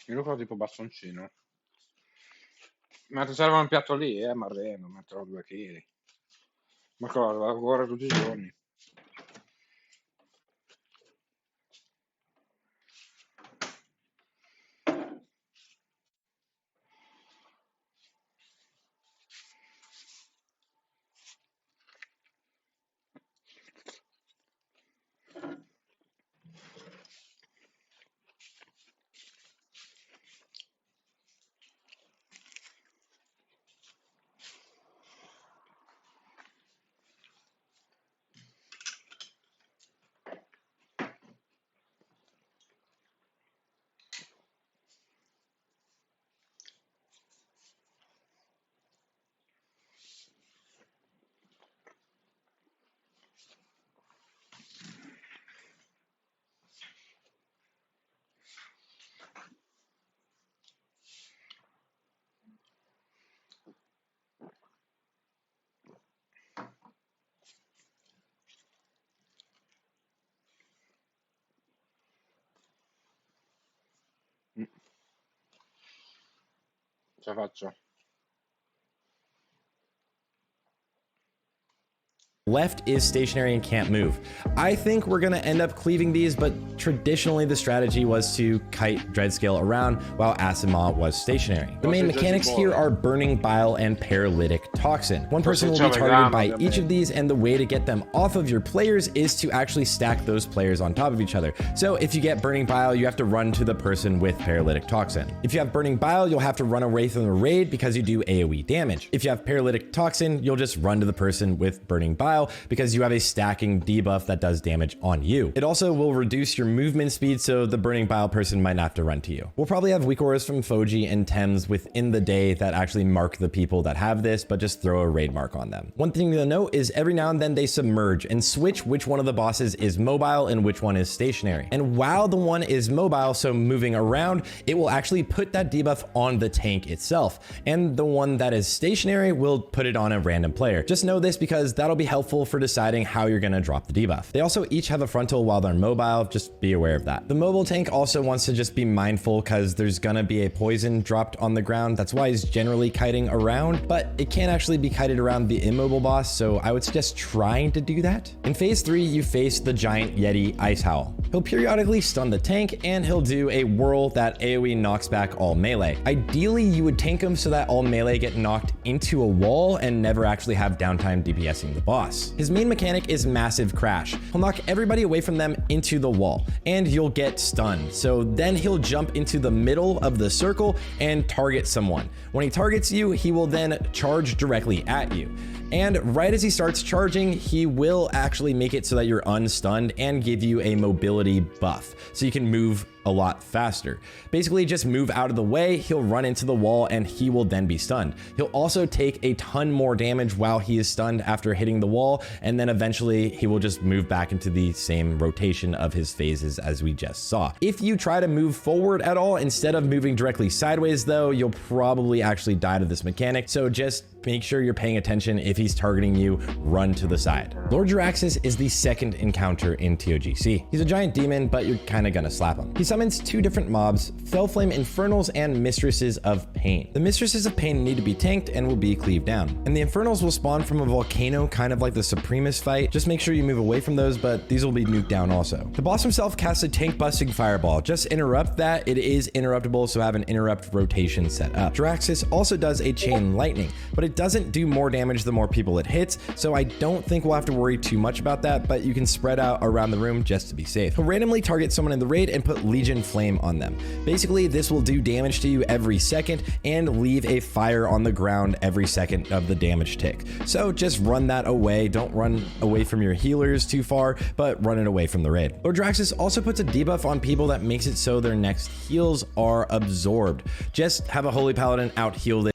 A: Io lo farò tipo bastoncino. Ma ti serve un piatto lì, ma arrendo, metterò 2 kg. Ma cosa, lavoro tutti i giorni. Mm. Ce la faccio.
F: Left is stationary and can't move. I think we're gonna end up cleaving these, but traditionally the strategy was to kite Dreadscale around while Asimov was stationary. The main mechanics here are Burning Bile and Paralytic Toxin. One person will be targeted by each of these, and the way to get them off of your players is to actually stack those players on top of each other. So if you get Burning Bile, you have to run to the person with Paralytic Toxin. If you have Burning Bile, you'll have to run away from the raid because you do AoE damage. If you have Paralytic Toxin, you'll just run to the person with Burning Bile while because you have a stacking debuff that does damage on you. It also will reduce your movement speed, so the burning bile person might not have to run to you. We'll probably have weak auras from Foji and Thames within the day that actually mark the people that have this, but just throw a raid mark on them. One thing to note is every now and then they submerge and switch which one of the bosses is mobile and which one is stationary. And while the one is mobile, so moving around, it will actually put that debuff on the tank itself. And the one that is stationary will put it on a random player. Just know this because that'll be helpful for deciding how you're gonna drop the debuff. They also each have a frontal while they're mobile, just be aware of that. The mobile tank also wants to just be mindful because there's gonna be a poison dropped on the ground. That's why he's generally kiting around, but it can't actually be kited around the immobile boss, so I would suggest trying to do that. In phase 3, you face the giant Yeti Ice Howl. He'll periodically stun the tank, and he'll do a whirl that AoE knocks back all melee. Ideally, you would tank him so that all melee get knocked into a wall and never actually have downtime DPSing the boss. His main mechanic is Massive Crash. He'll knock everybody away from them into the wall, and you'll get stunned. So then he'll jump into the middle of the circle and target someone. When he targets you, he will then charge directly at you. And right as he starts charging, he will actually make it so that you're unstunned and give you a mobility buff, so you can move a lot faster. Basically, just move out of the way, he'll run into the wall, and he will then be stunned. He'll also take a ton more damage while he is stunned after hitting the wall, and then eventually he will just move back into the same rotation of his phases as we just saw. If you try to move forward at all, instead of moving directly sideways though, you'll probably actually die to this mechanic, so just make sure you're paying attention. If he's targeting you, run to the side. Lord Jaraxxus is the second encounter in TOGC. He's a giant demon, but you're kind of gonna slap him. He summons two different mobs, Fellflame Infernals and Mistresses of Pain. The Mistresses of Pain need to be tanked and will be cleaved down. And the Infernals will spawn from a volcano, kind of like the Supremus fight. Just make sure you move away from those, but these will be nuked down also. The boss himself casts a tank busting fireball. Just interrupt that. It is interruptible, so have an interrupt rotation set up. Jaraxxus also does a chain lightning, but it doesn't do more damage the more people it hits, so I don't think we'll have to worry too much about that, but you can spread out around the room just to be safe. He'll randomly target someone in the raid and put Legion Flame on them. Basically, this will do damage to you every second and leave a fire on the ground every second of the damage tick. So just run that away. Don't run away from your healers too far, but run it away from the raid. Lord Jaraxxus also puts a debuff on people that makes it so their next heals are absorbed. Just have a Holy Paladin out heal them.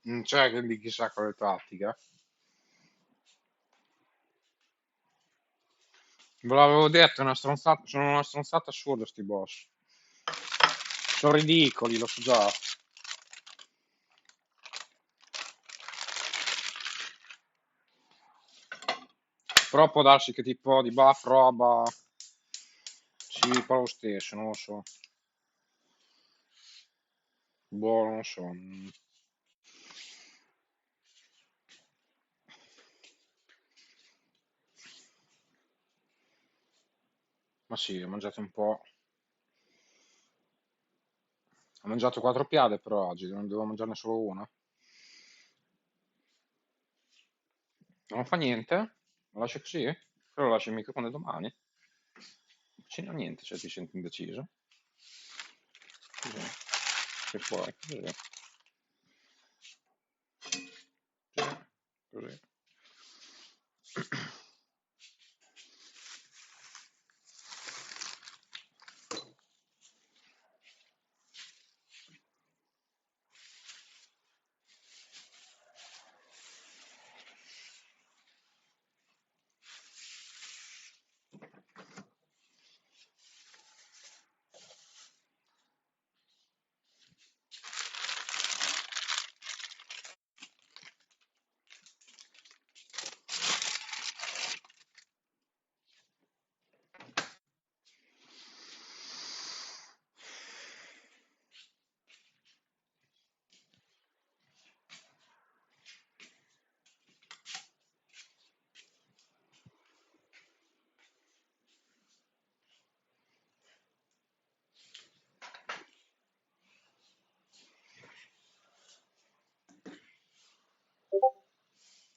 A: Non c'è quindi chissà quale tattica. Ve l'avevo detto, è una stronzata, sono una stronzata assurda sti boss. Sono ridicoli, lo so già. Però può darsi che tipo di buff, roba, si fa lo stesso, non lo so. Boh, non lo so. Ma sì, ho mangiato un po'. Ho mangiato 4 piade per oggi, non devo mangiarne solo una. Non fa niente? Lo lascio così? Però lo lascio in microfono domani. Non c'è niente, cioè ti senti indeciso. Così. Che fuori, così. Così.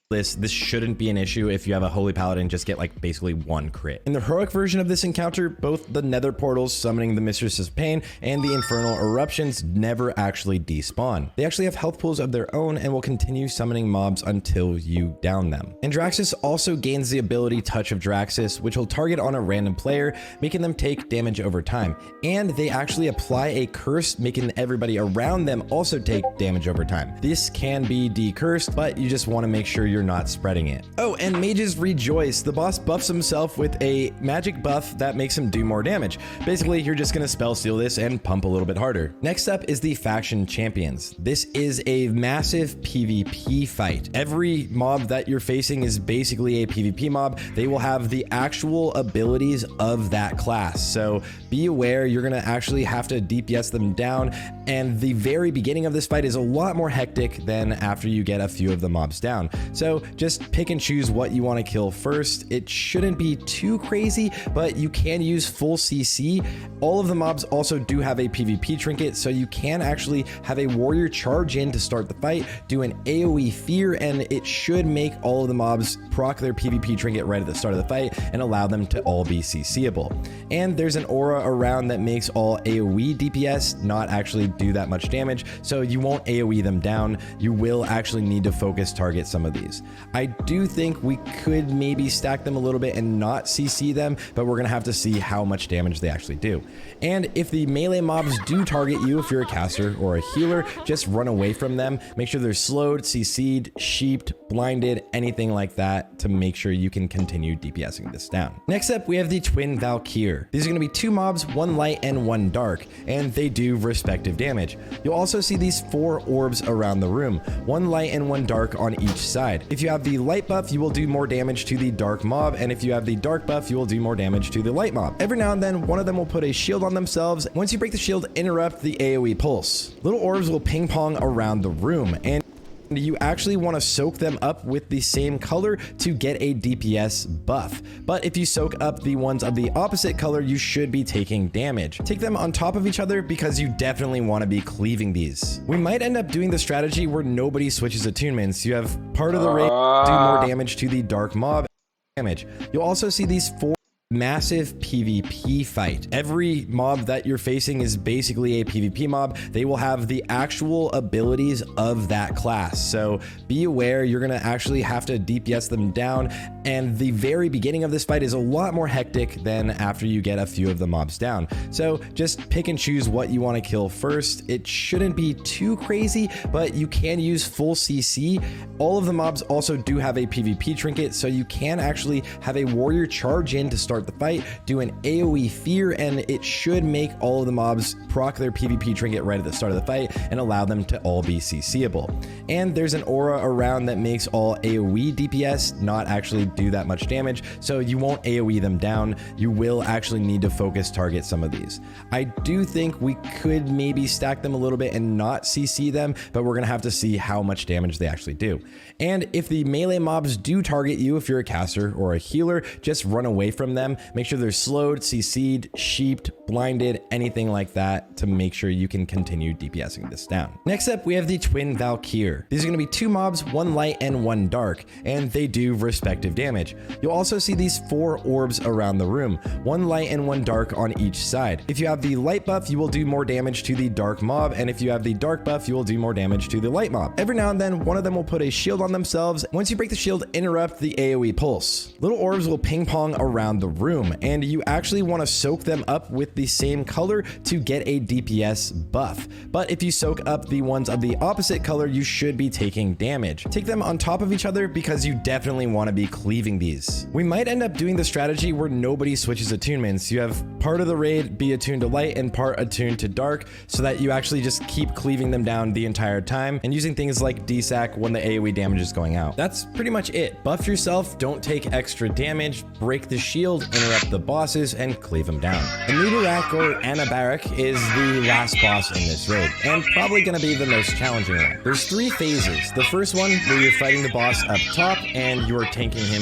F: this shouldn't be an issue if you have a Holy Paladin just get like basically one crit. In the heroic version of this encounter, both the Nether portals summoning the Mistress of Pain and the Infernal Eruptions never actually despawn. They actually have health pools of their own and will continue summoning mobs until you down them. And Draxus also gains the ability Touch of Draxus, which will target on a random player, making them take damage over time. And they actually apply a curse, making everybody around them also take damage over time. This can be decursed, but you just want to make sure you're not spreading it. Oh, and Mages Rejoice. The boss buffs himself with a magic buff that makes him do more damage. Basically, you're just going to spell steal this and pump a little bit harder. Next up is the Faction Champions. This is a massive PvP fight. Every mob that you're facing is basically a PvP mob. They will have the actual abilities of that class. So be aware, you're going to actually have to DPS them down. And the very beginning of this fight is a lot more hectic than after you get a few of the mobs down. So just pick and choose what you want to kill first. It shouldn't be too crazy, but you can use full CC. All of the mobs also do have a PvP trinket, so you can actually have a warrior charge in to start the fight, do an AoE fear, and it should make all of the mobs proc their PvP trinket right at the start of the fight and allow them to all be CCable. And there's an aura around that makes all AoE DPS not actually do that much damage, so you won't AoE them down. You will actually need to focus target some of these. I do think we could maybe stack them a little bit and not CC them, but we're gonna have to see how much damage they actually do. And if the melee mobs do target you, if you're a caster or a healer, just run away from them. Make sure they're slowed, CC'd, sheeped, blinded, anything like that to make sure you can continue DPSing this down. Next up, we have the Twin Valkyr. These are gonna be two mobs, one light and one dark, and they do respective damage. You'll also see these 4 orbs around the room, one light and one dark on each side. If you have the light buff, you will do more damage to the dark mob, and if you have the dark buff, you will do more damage to the light mob. Every now and then, one of them will put a shield on themselves. Once you break the shield, interrupt the AoE pulse. Little orbs will ping pong around the room, and you actually want to soak them up with the same color to get a DPS buff. But if you soak up the ones of the opposite color, you should be taking damage. Take them on top of each other because you definitely want to be cleaving these. We might end up doing the strategy where nobody switches attunements. You have part of the raid do more damage to the dark mob damage. You'll also see these 4 massive PvP fight. Every mob that you're facing is basically a PvP mob. They will have the actual abilities of that class. So be aware, you're going to actually have to DPS them down. And the very beginning of this fight is a lot more hectic than after you get a few of the mobs down. So just pick and choose what you want to kill first. It shouldn't be too crazy, but you can use full CC. All of the mobs also do have a PvP trinket, so you can actually have a warrior charge in to start the fight, do an AoE fear, and it should make all of the mobs proc their PvP trinket right at the start of the fight and allow them to all be CCable. And there's an aura around that makes all AoE DPS not actually do that much damage, so you won't AoE them down. You will actually need to focus target some of these. I do think we could maybe stack them a little bit and not CC them, but we're gonna have to see how much damage they actually do. And if the melee mobs do target you, if you're a caster or a healer, just run away from them. Make sure they're slowed, CC'd, sheeped, blinded, anything like that to make sure you can continue DPSing this down. Next up, we have the Twin Valkyr. These are going to be two mobs, one light and one dark, and they do respective damage. You'll also see these 4 orbs around the room, one light and one dark on each side. If you have the light buff, you will do more damage to the dark mob, and if you have the dark buff, you will do more damage to the light mob. Every now and then, one of them will put a shield on themselves. Once you break the shield, interrupt the AoE pulse. Little orbs will ping pong around the room, and you actually want to soak them up with the same color to get a DPS buff. But if you soak up the ones of the opposite color, you should be taking damage. Take them on top of each other because you definitely want to be cleaving these. We might end up doing the strategy where nobody switches attunements. You have part of the raid be attuned to light and part attuned to dark, so that you actually just keep cleaving them down the entire time and using things like DSAC when the AoE damage is going out. That's pretty much it. Buff yourself, don't take extra damage, break the shield, interrupt the bosses, and cleave them down. Emilia or Anabarak is the last boss in this raid, and probably going to be the most challenging one. There's 3 phases. The first one where you're fighting the boss up top and you are tanking him.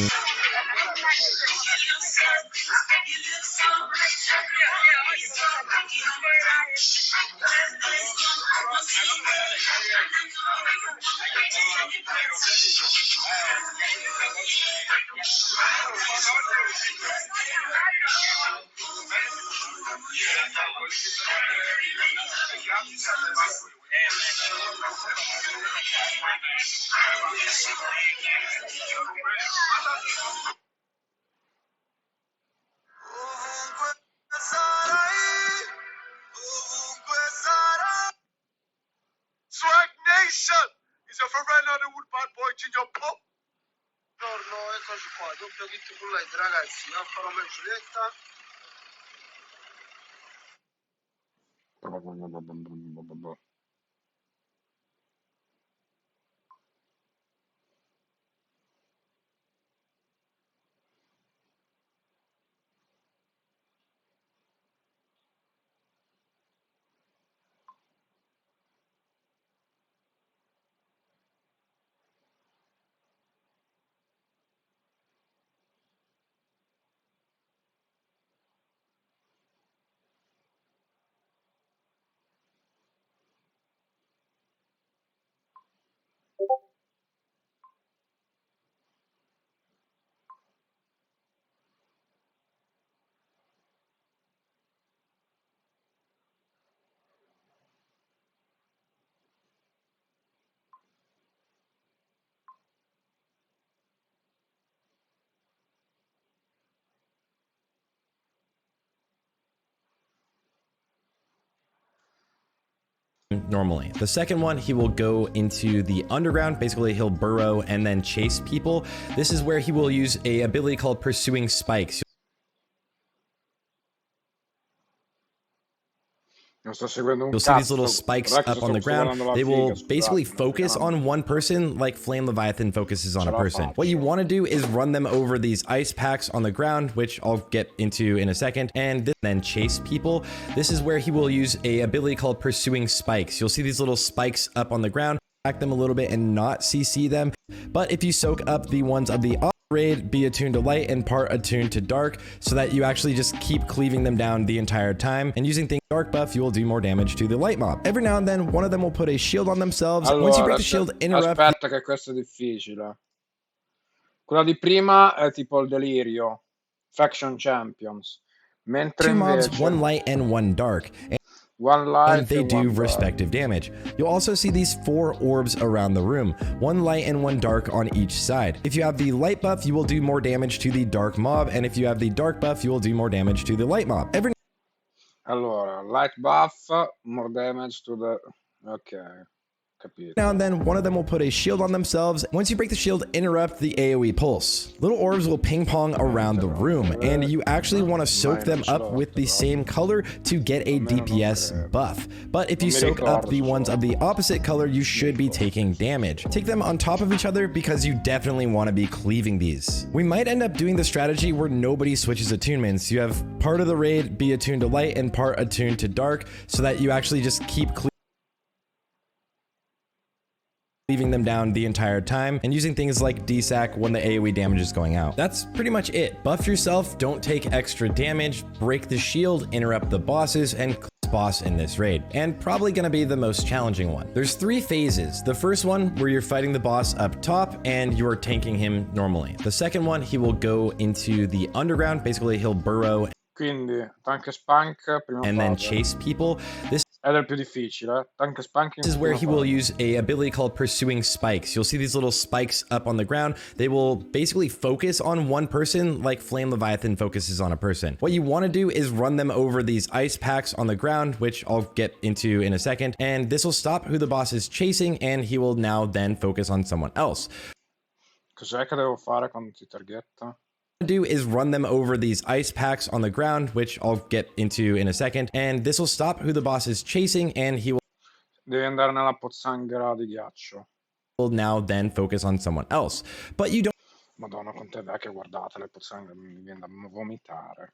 G: Swag Nation! Is a Ferrari Hollywood bad boy Ginger Pop? Buongiorno, eccoci qua, doppio kit full light, ragazzi, Alfa Romeo e Giulietta.
F: Normally. The second one, he will go into the underground. Basically, he'll burrow and then chase people. This is where he will use a ability called Pursuing Spikes.
A: Non sto seguendo un
F: You'll see these
A: cazzo.
F: little spikes
A: Guarda che
F: up
A: sto
F: on the ground.
A: guardando la
F: They will
A: figa,
F: basically
A: scusate,
F: focus
A: non
F: on one person like Flame Leviathan focuses on
A: Ce
F: a
A: la
F: person.
A: faccio.
F: What you want to do is run them over these ice packs on the ground, which I'll get into in a second, and then chase people. This is where he will use a ability called Pursuing Spikes. You'll see these little spikes up on the ground, back them a little bit and not CC them. But if you soak up the ones of the raid, be attuned to light and part attuned to dark, so that you actually just keep cleaving them down the entire time. And using things dark buff, you will do more damage to the light mob. Every now and then, one of them will put a shield on themselves. Once you break the shield, interrupt.
A: Aspetta che questo è difficile. Quella di prima è tipo il delirio. Faction Champions. Mentre
F: Two mobs,
A: invece
F: one light and one dark.
A: One Life
F: And they
A: e
F: do
A: One Dark.
F: respective damage. You'll also see these 4 orbs around the room, one light and one dark on each side. If you have the light buff, you will do more damage to the dark mob, and if you have the dark buff, you will do more damage to the light mob. Every
A: Allora, light buff, more damage to the... Ok, capito.
F: now and then, one of them will put a shield on themselves. Once you break the shield, interrupt the AoE pulse. Little orbs will ping pong around the room, and you actually want to soak them up with the same color to get a DPS buff. But if you soak up the ones of the opposite color, you should be taking damage. Take them on top of each other because you definitely want to be cleaving these. We might end up doing the strategy where nobody switches attunements. You have part of the raid be attuned to light and part attuned to dark, so that you actually just keep leaving them down the entire time, and using things like DSAC when the AoE damage is going out. That's pretty much it. Buff yourself, don't take extra damage, break the shield, interrupt the bosses, and boss in this raid, and probably gonna be the most challenging one. There's 3 phases. The first one, where you're fighting the boss up top and you're tanking him normally. The second one, he will go into the underground. Basically, he'll burrow
A: Quindi, tank e spank, prima
F: and then
A: fase.
F: chase people. This
A: Ed è il più difficile, Tank e spank in
F: This is where
A: prima
F: he will
A: fase.
F: use a ability called Pursuing Spikes. You'll see these little spikes up on the ground. They will basically focus on one person like Flame Leviathan focuses on a person. What you want to do is run them over these ice packs on the ground, which I'll get into in a second. And this will stop who the boss is chasing, and he will now then focus on someone else.
A: Cos'è che devo fare quando ti targhetta?
F: Do is run them over these ice packs on the ground, which I'll get into in a second, and this will stop who the boss is chasing, and he
A: Devi andare nella pozzanghera di ghiaccio.
F: will now then focus on someone else. But you don't
A: Madonna, quante vecchie guardate le pozzanghere, mi viene da vomitare.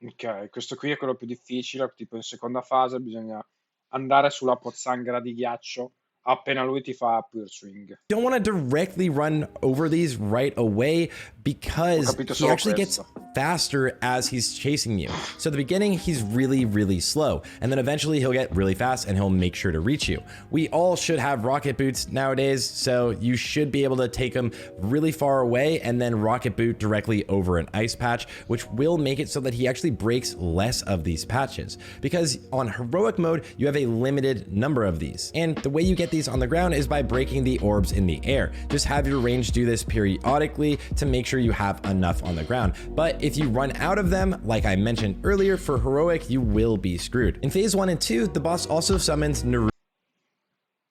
A: Ok, questo qui è quello più difficile, tipo in seconda fase bisogna andare sulla pozzanghera di ghiaccio appena lui ti fa Pure Swing.
F: don't want to directly run over these right away,
A: Ho
F: because
A: capito
F: he
A: solo
F: actually gets
A: questo.
F: faster as he's chasing you. So at the beginning, he's really slow, and then eventually he'll get really fast and he'll make sure to reach you. We all should have rocket boots nowadays, so you should be able to take him really far away and then rocket boot directly over an ice patch, which will make it so that he actually breaks less of these patches. Because on heroic mode, you have a limited number of these. And the way you get these on the ground is by breaking the orbs in the air. Just have your range do this periodically to make sure you have enough on the ground. But if you run out of them, like I mentioned earlier, for heroic, you will be screwed. In phase 1 and 2, the boss also summons Naruto.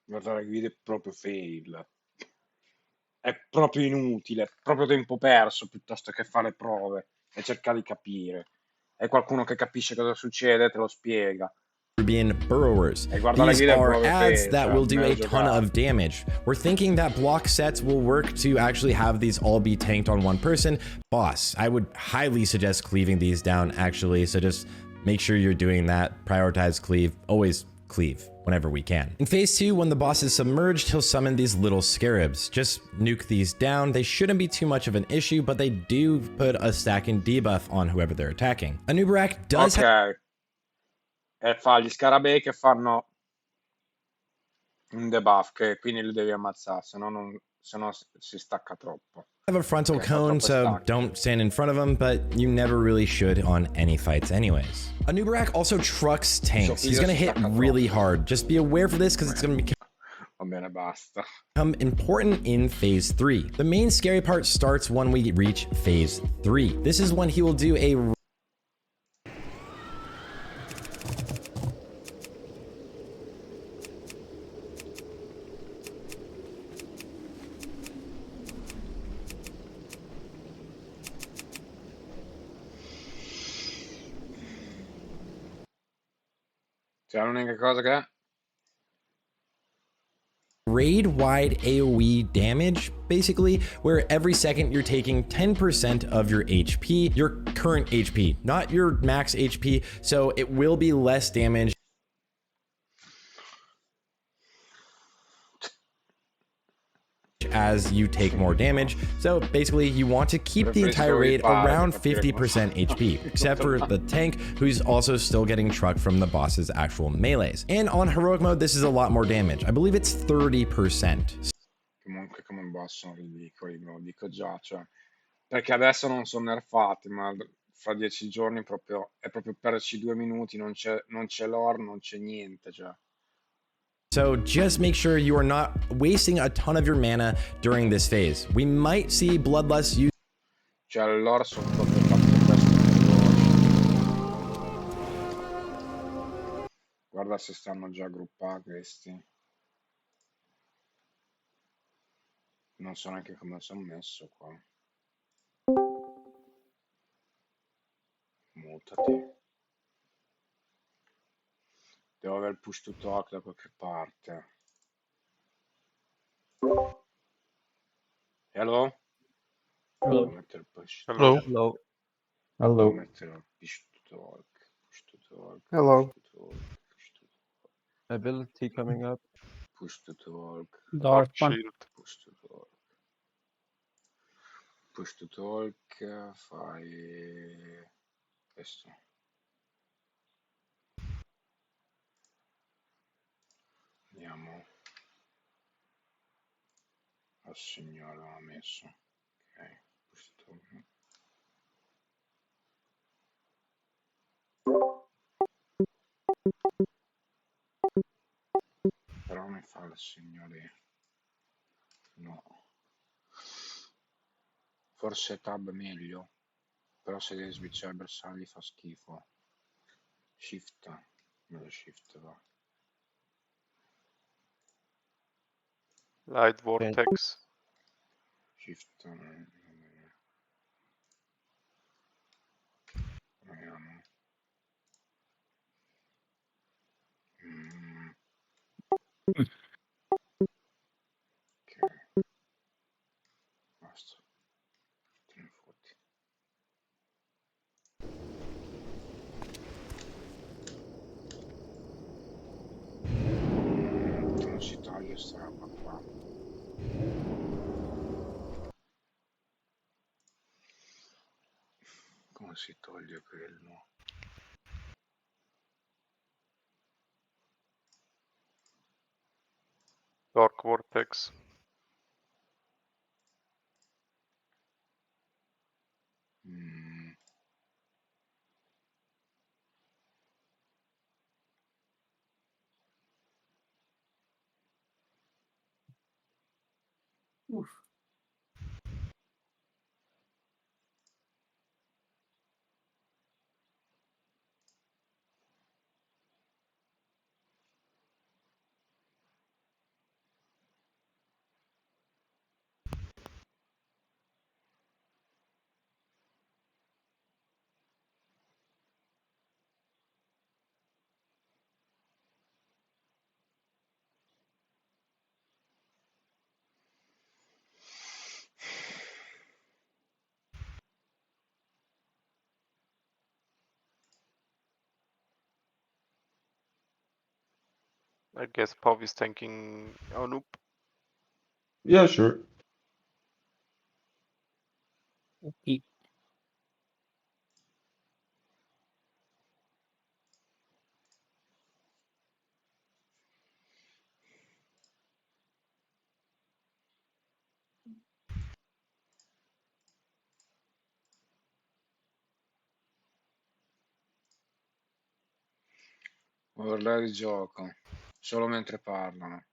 A: Guarda, la guida è proprio fail. È proprio inutile, è proprio tempo perso piuttosto che fare le prove e cercare di capire. E qualcuno che capisce cosa succede te lo spiega.
F: Being burrowers.
A: E guarda, la
F: These
A: guida è
F: are
A: proprio
F: ads
A: fail,
F: that
A: cioè,
F: will do
A: meglio
F: a ton
A: giocare.
F: of damage. We're thinking that block sets will work to actually have these all be tanked on one person. Boss, I would highly suggest cleaving these down actually, so just make sure you're doing that. Prioritize cleave, always cleave whenever we can. In phase 2, when the boss is submerged, he'll summon these little scarabs. Just nuke these down. They shouldn't be too much of an issue, but they do put a stacking debuff on whoever they're attacking. Anubarak does
A: Ok. E fa gli scarabei che fanno un debuff, che quindi li devi ammazzare, se no si stacca troppo.
F: have a frontal
A: Okay,
F: cone,
A: so
F: so
A: stacchi.
F: don't stand in front of them, but you never really should on any fights anyways. Anubarak also trucks tanks. He's gonna hit really hard. Just be aware for this because it's gonna
A: Va bene, basta.
F: become important in phase 3. The main scary part starts when we reach phase 3. This is when he will do a
A: Cioè, l'unica cosa che
F: raid-wide AoE damage, basically, where every second you're taking 10% of your HP, your current HP, not your max HP, so it will be less damage as you take more damage. So basically you want to keep the entire raid around 50% HP, except for the tank, who's also still getting trucked from the boss's actual melees. And on heroic mode, this is a lot more damage. I believe it's 30%.
A: comunque come boss sono ridicoli, ve lo dico già, cioè, perché adesso non sono nerfati, ma fra 10 giorni è proprio perderci 2 minuti, non c'è lore, non c'è niente, cioè.
F: So just make sure you are not wasting a ton of your mana during this phase. We might see Bloodlust use
A: Cioè, le lore sono proprio fatte queste. Guarda se stanno già aggruppati questi. Non so neanche come sono messo qua. Mutati. Devo aver push to talk da qualche parte. Hello?
H: Hello.
A: Devo mettere push.
H: Hello.
A: Devo
H: Hello.
A: mettere push to talk. Push to talk.
H: Hello.
A: Push to talk. Push to talk.
H: Ability coming up.
A: Push to talk.
I: Dark one.
A: Push to talk. Push to talk. Fai questo. Andiamo. Al signore l'ha messo. Ok. Push to talk. Però mi fa il signore. No. Forse tab è meglio. Però se devi switchare bersagli fa schifo. Shift. Meglio shift va.
I: Light Vortex.
A: Shift. Proviamo. Ok. Basta. Te ne fotti. Non si toglie sta roba qua. come si toglie quello?
H: Dark Vortex.
A: Mm.
H: I guess Pov is tanking Anoop.
I: Yeah, sure.
B: Okay.
A: Overlay di gioco, solo mentre parlano.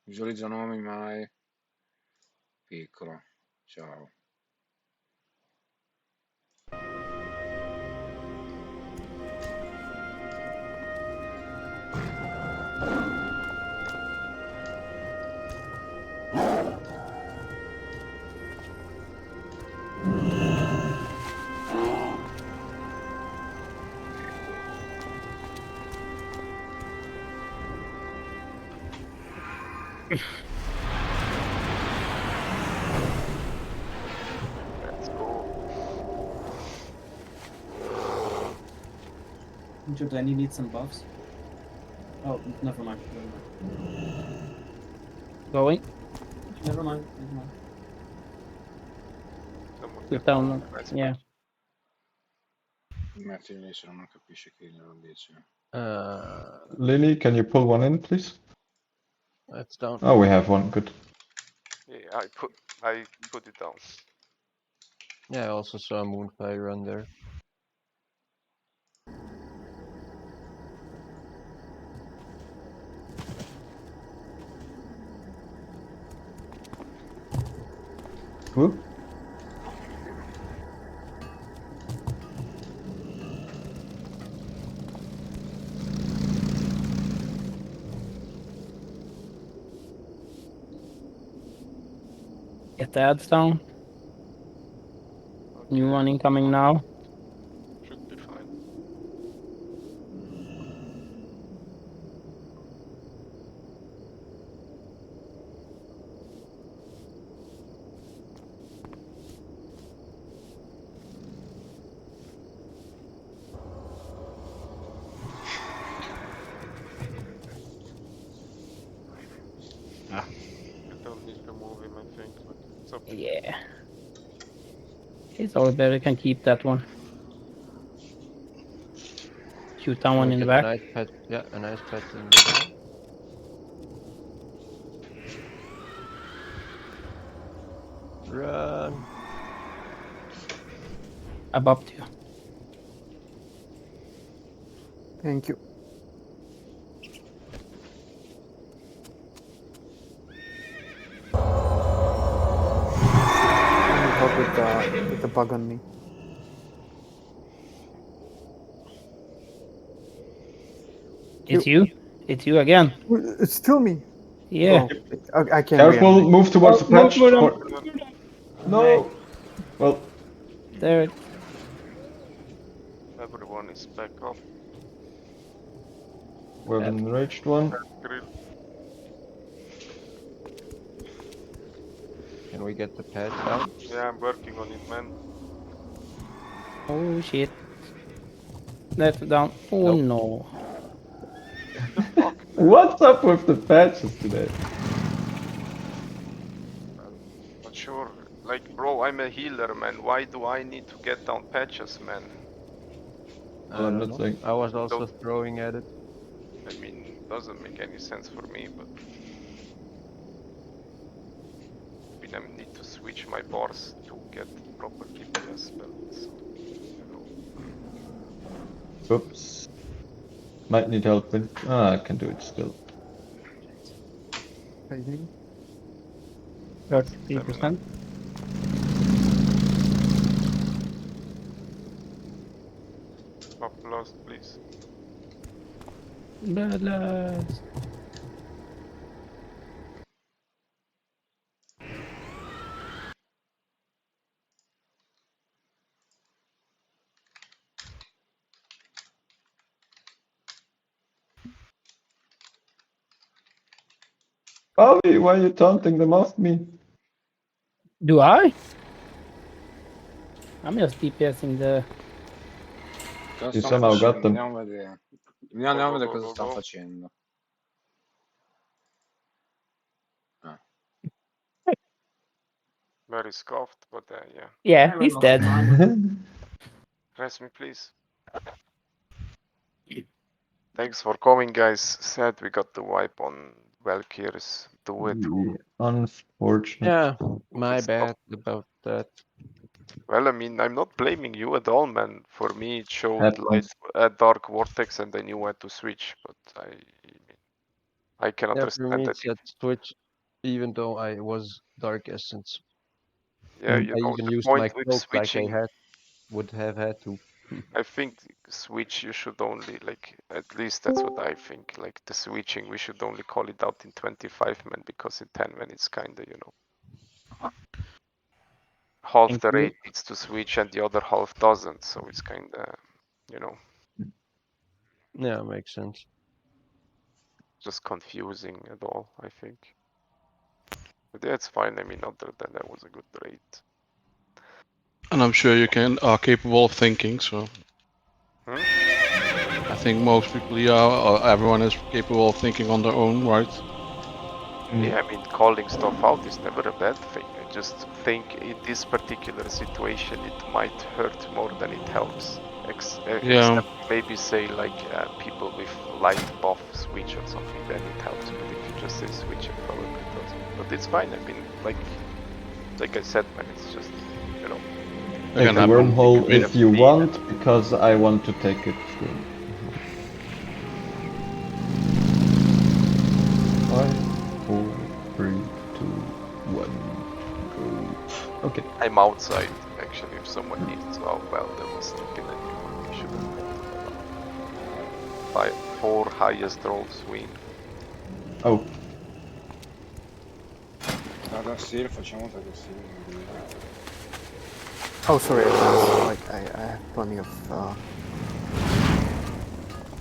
A: Visualizza nomi mai. Piccolo. Ciao.
H: Let's go.
J: Giordani needs some buffs. Oh, never mind.
B: Going.
J: Never mind. Never mind.
H: Someone
B: Two
H: get
B: down.
H: nice
B: Yeah.
A: Metti lì se non capisci chi glielo dice.
I: Lily, can you pull one in, please?
E: It's down.
I: Oh, we have one. Good.
H: Yeah, I put it down.
E: Yeah, I also saw a Moonfire run there.
I: Who?
B: Get the ads down. New
H: Okay,
B: one incoming now.
H: should be fine.
A: Ah.
H: You don't need to move him, I think, but it's okay.
B: Yeah. It's all better. You can keep that one. Shoot that
E: And
B: one
E: we
B: in the
E: get a
B: back.
E: nice pet. Yeah, a nice pet in the middle. Run.
B: I bopped you.
J: Thank you. I need help with the bug on me.
B: It's you. It's you again.
J: It's still me.
B: Yeah.
J: Oh, I can't
I: Careful,
J: reanimate.
I: move towards the
B: Not
I: patch.
B: for them.
I: No! Well,
B: There.
H: Everyone is back up.
I: we have an enraged one.
H: Grill.
E: Can we get the pet down?
H: Yeah, I'm working on it, man.
B: Oh shit. That's down. Oh
E: Nope.
B: no.
H: The fuck?
I: What's up with the patches today?
H: Not sure. Like, bro, I'm a healer, man. Why do I need to get down patches, man?
I: Well, I'm not saying.
K: I was also
H: Don't-
K: throwing at it.
H: I mean, doesn't make any sense for me, but I mean, I need to switch my bars to get proper DPS spells, so, you know.
I: Oops. Might need help with. Ah, I can do it still.
B: 33%.
H: Applause, please.
B: Bloodlust.
I: Bobby, why are you taunting them off me?
B: Do I? I'm just DPSing the...
A: Cosa
I: You
A: stanno
I: somehow got
A: facendo?
I: them.
A: Andiamo a vedere. Andiamo a vedere cosa stanno facendo. Ah.
H: Very scoffed, but yeah.
B: Yeah, he's dead.
H: Rest me, please. Thanks for coming, guys. Sad we got the wipe on Valkyries. Do it.
I: Unfortunate.
K: Yeah, my
H: It's
K: bad
H: not-
K: about that.
H: Well, I mean, I'm not blaming you at all, man. For me, it showed
I: Happens.
H: dark vortex, and I knew when to switch. But I can
K: Yeah, for
H: understand
K: me
H: that.
K: it's that switch, even though I was Dark Essence.
H: Yeah,
K: And
H: you
K: I
H: know,
K: even
H: the
K: used
H: point
K: my
H: with
K: cloak like I
H: switching.
K: would have had to.
H: I think switch you should only at least that's what I think. Like the switching, we should only call it out in 25 men because in 10 men it's kinda, half
B: Thank
H: the
B: you.
H: rate needs to switch and the other half doesn't. So it's kinda,
K: Yeah, makes sense.
H: just confusing at all. I think. But yeah, it's fine. I mean, other than that was a good rate.
L: And I'm sure you are capable of thinking, so. I think most people, or everyone is capable of thinking on their own, right?
H: Yeah, I mean, calling stuff out is never a bad thing. I just think in this particular situation, it might hurt more than it helps. Except maybe say like people with light buff switch or something, then it helps. But if you just say switch, it probably doesn't. But it's fine. I mean, like I said, man, it's just,
I: Take the wormhole if you want, because I want to take it too. 5, 4, 3, 2, 1, go. Okay.
H: I'm outside, actually, if someone needs to. Oh, well, that was stupid anyway. We should have gone to 4 highest rolls win.
I: Oh.
A: Tadassil, facciamo Tadassil.
M: Oh, sorry, I have plenty of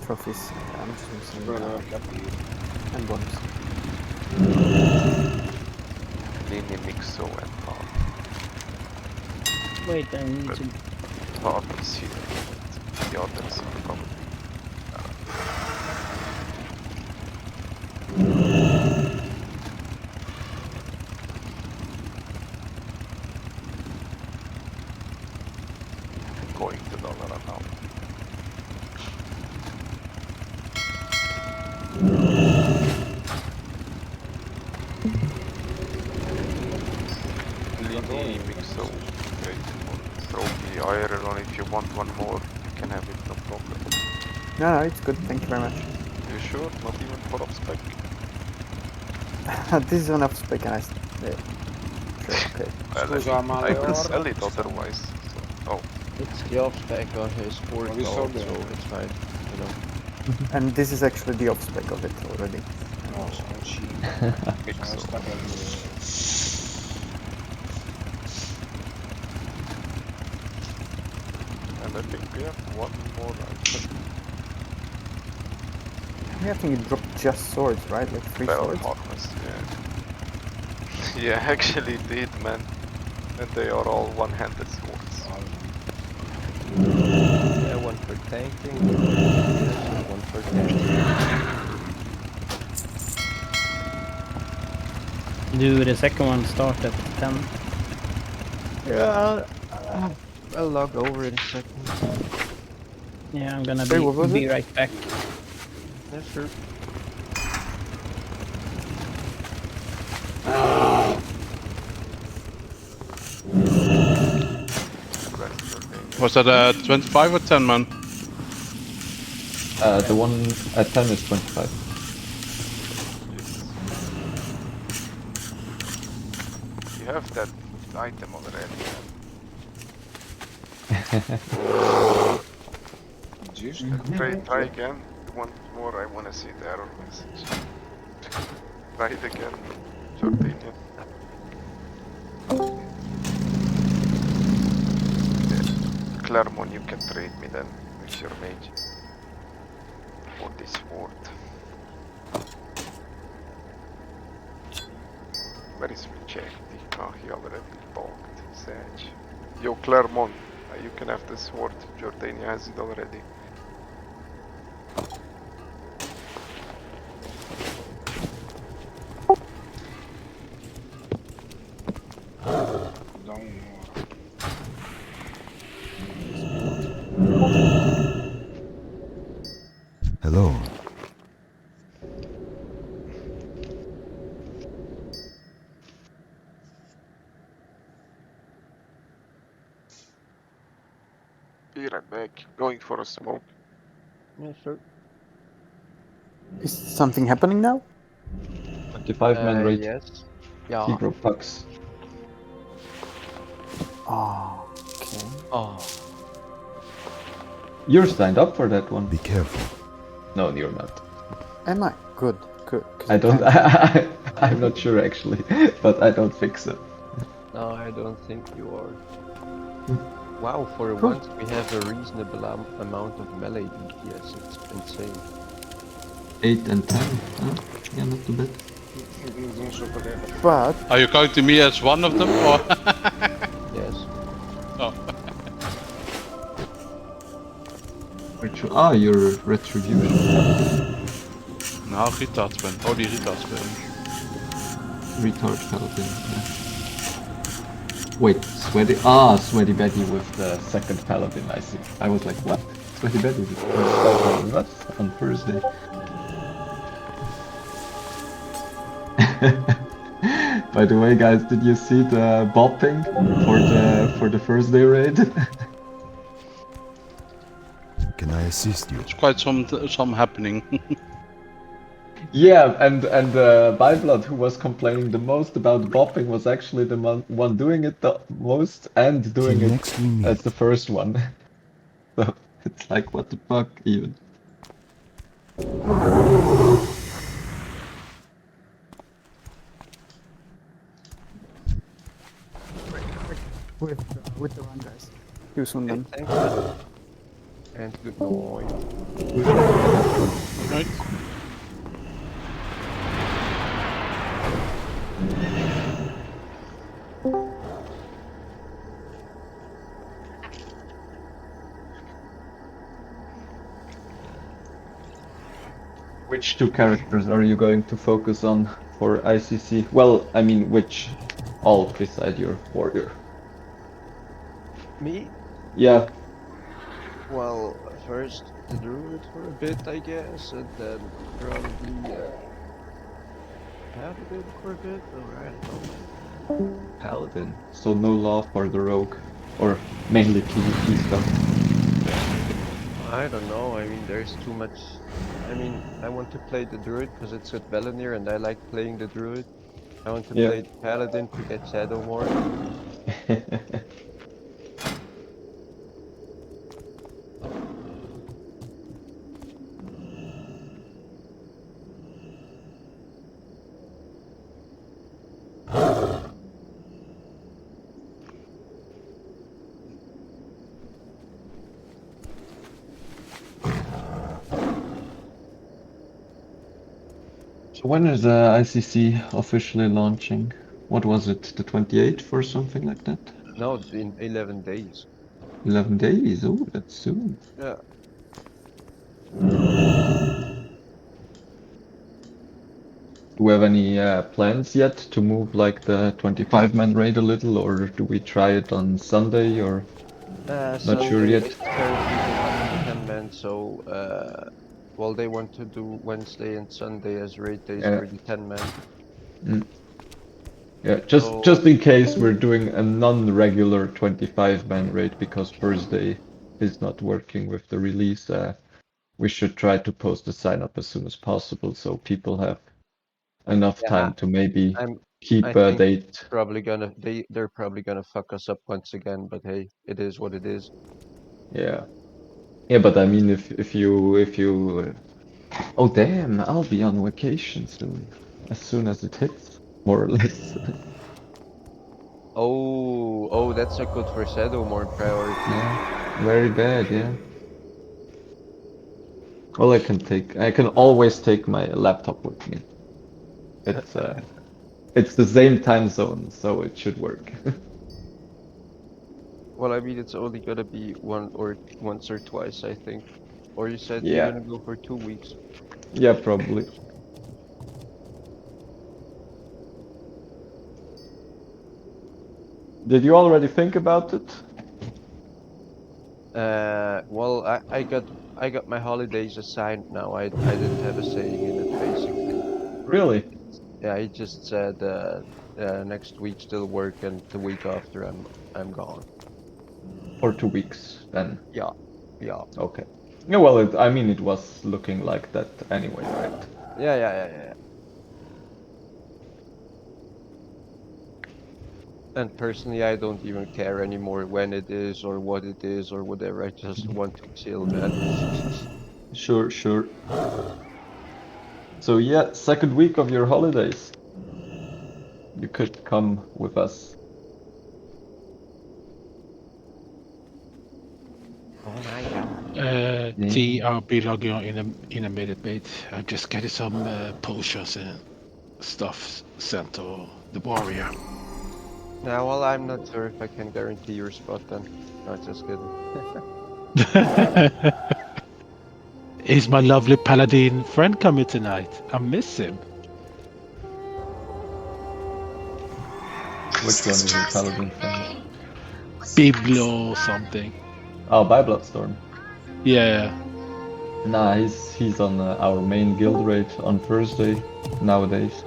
M: trophies. I'm just missing emblems.
H: Lini, Mixo, and Paul.
B: Wait, I need to...
H: Paul is here, but the others are probably... going to Dollar now. Lini, Mixo, great for trophy, iron on if you want one more, you can have it, no problem.
M: No, it's good, thank you very much.
H: You sure? Not even for up spec?
M: This is an up spec and sure, okay.
H: Well, I will sell it otherwise. So, oh.
K: It's the off spec on his 4 gold, so it's fine, you know.
M: And this is actually the off spec of it already.
A: No, sono 5. Sono state
H: And I think we have one more item.
M: Yeah, I think it dropped just swords, right? Like 3
H: Bell
M: swords?
H: harvest, yeah. Yeah, actually it did, man. And they are all one-handed swords.
K: Yeah, one for tanking, one for
B: Do the second one start at 10?
K: Yeah, I'll log over in a second.
B: Yeah, I'm gonna
M: Hey, what was
B: be
M: it?
B: right back.
K: Yeah, sure.
L: Was that a 25 or 10 man?
I: The one at 10 is 25.
H: You have that item already.
A: Just
H: Try again. Once more, I wanna see the error message. Try it again, Jordanian. Claremont, you can trade me then with your mage for this sword. Where is Rejecti? Oh, he already bulked his edge. Yo, Claremont, you can have the sword. Jordania has it already.
C: Hello.
H: Be right back. Going for a smoke.
K: Yeah, sure.
M: Is something happening now?
I: 25 man raid.
K: Yes. Yeah.
I: Tigro pucks.
M: Oh, okay.
K: Oh.
I: You're signed up for that one.
C: Be careful.
I: No, you're not.
M: Am I? Good, good. 'cause
I: I don't.
M: I'm-
I: I'm not sure actually, but I don't think so.
K: No, I don't think you are. Wow, for
M: Cool.
K: once we have a reasonable amount of melee DPS. It's insane.
I: 8 and 10. Huh? Yeah, not too bad.
M: But
L: Are you counting me as one of them, or?
K: Yes.
L: Oh.
I: Your retribution.
L: Nou, retardspin. Oh, die retardspin.
I: Retard paladin. Yeah. Wait, sweaty. Sweaty Betty with the second paladin. I see. I was like, what? Sweaty Betty with the first paladin. What? On Thursday. By the way, guys, did you see the bopping for the Thursday raid?
C: Can I assist you?
L: It's quite some happening.
I: Yeah, and Byblood, who was complaining the most about bopping, was actually the one doing it the most and doing
C: Till
I: it
C: next we meet.
I: as the first one. So it's like, what the fuck, even.
M: with the run, guys. You soon then.
K: Thanks, man. And good night.
L: Right.
I: Which two characters are you going to focus on for ICC? Well, I mean, which all beside your warrior?
K: Me?
I: Yeah.
K: Well, first the druid for a bit, I guess, and then probably paladin for a bit, or I don't know.
I: Paladin. So no law for the rogue, or mainly PvP stuff.
K: I don't know, I mean, there's too much. I mean, I want to play the druid because it's with Velenir and I like playing the druid. I want to play the paladin to get Shadow more.
I: So when is the ICC officially launching? What was it, the 28th or something like that?
K: No, in 11 days.
I: 11 days? Oh, that's soon.
K: Yeah.
I: Do we have any plans yet to move like the 25-man raid a little, or do we try it on Sunday, or not sure
K: Sunday
I: yet?
K: is currently the 10 men, so well, they want to do Wednesday and Sunday as raid days
I: Yeah.
K: for the 10 men.
I: Mm. Yeah, just
K: So
I: in case we're doing a non-regular 25-man raid because Thursday is not working with the release, we should try to post the sign up as soon as possible so people have enough
K: yeah,
I: time to maybe
K: I
I: keep a
K: think
I: date.
K: probably gonna they're probably gonna fuck us up once again, but hey, it is what it is.
I: Yeah. Yeah, but I mean, if you oh damn, I'll be on vacation soon as it hits, more or less.
K: Oh, that's not good for Shadowmourne priority.
I: Yeah, very bad, yeah. Well, I can always take my laptop with me. It's the same time zone, so it should work.
K: Well, I mean, it's only gonna be once or twice, I think. Or you said you're
I: Yeah.
K: gonna go for 2 weeks.
I: Yeah, probably. Did you already think about it?
K: Well, I got my holidays assigned now. I didn't have a saying in it basically.
I: Really?
K: Yeah, he just said next week still work and the week after I'm gone.
I: For 2 weeks, then.
K: Yeah, yeah.
I: Okay. Yeah, well, I mean, it was looking like that anyway, right?
K: Yeah. And personally, I don't even care anymore when it is or what it is or whatever. I just want to chill, man.
I: Sure, sure. So yeah, second week of your holidays. You could come with us.
K: Oh my god.
L: T, I'll be logging on in a minute, mate. I'm just getting some potions and stuff sent to the warrior.
K: Now, well, I'm not sure if I can guarantee your spot then. No, just kidding.
L: Is my lovely paladin friend coming tonight? I miss him.
I: Which one is your paladin friend?
L: Biblo something.
I: Oh, by Bloodstorm.
L: Yeah.
I: Nah, he's on our main guild raid on Thursday nowadays.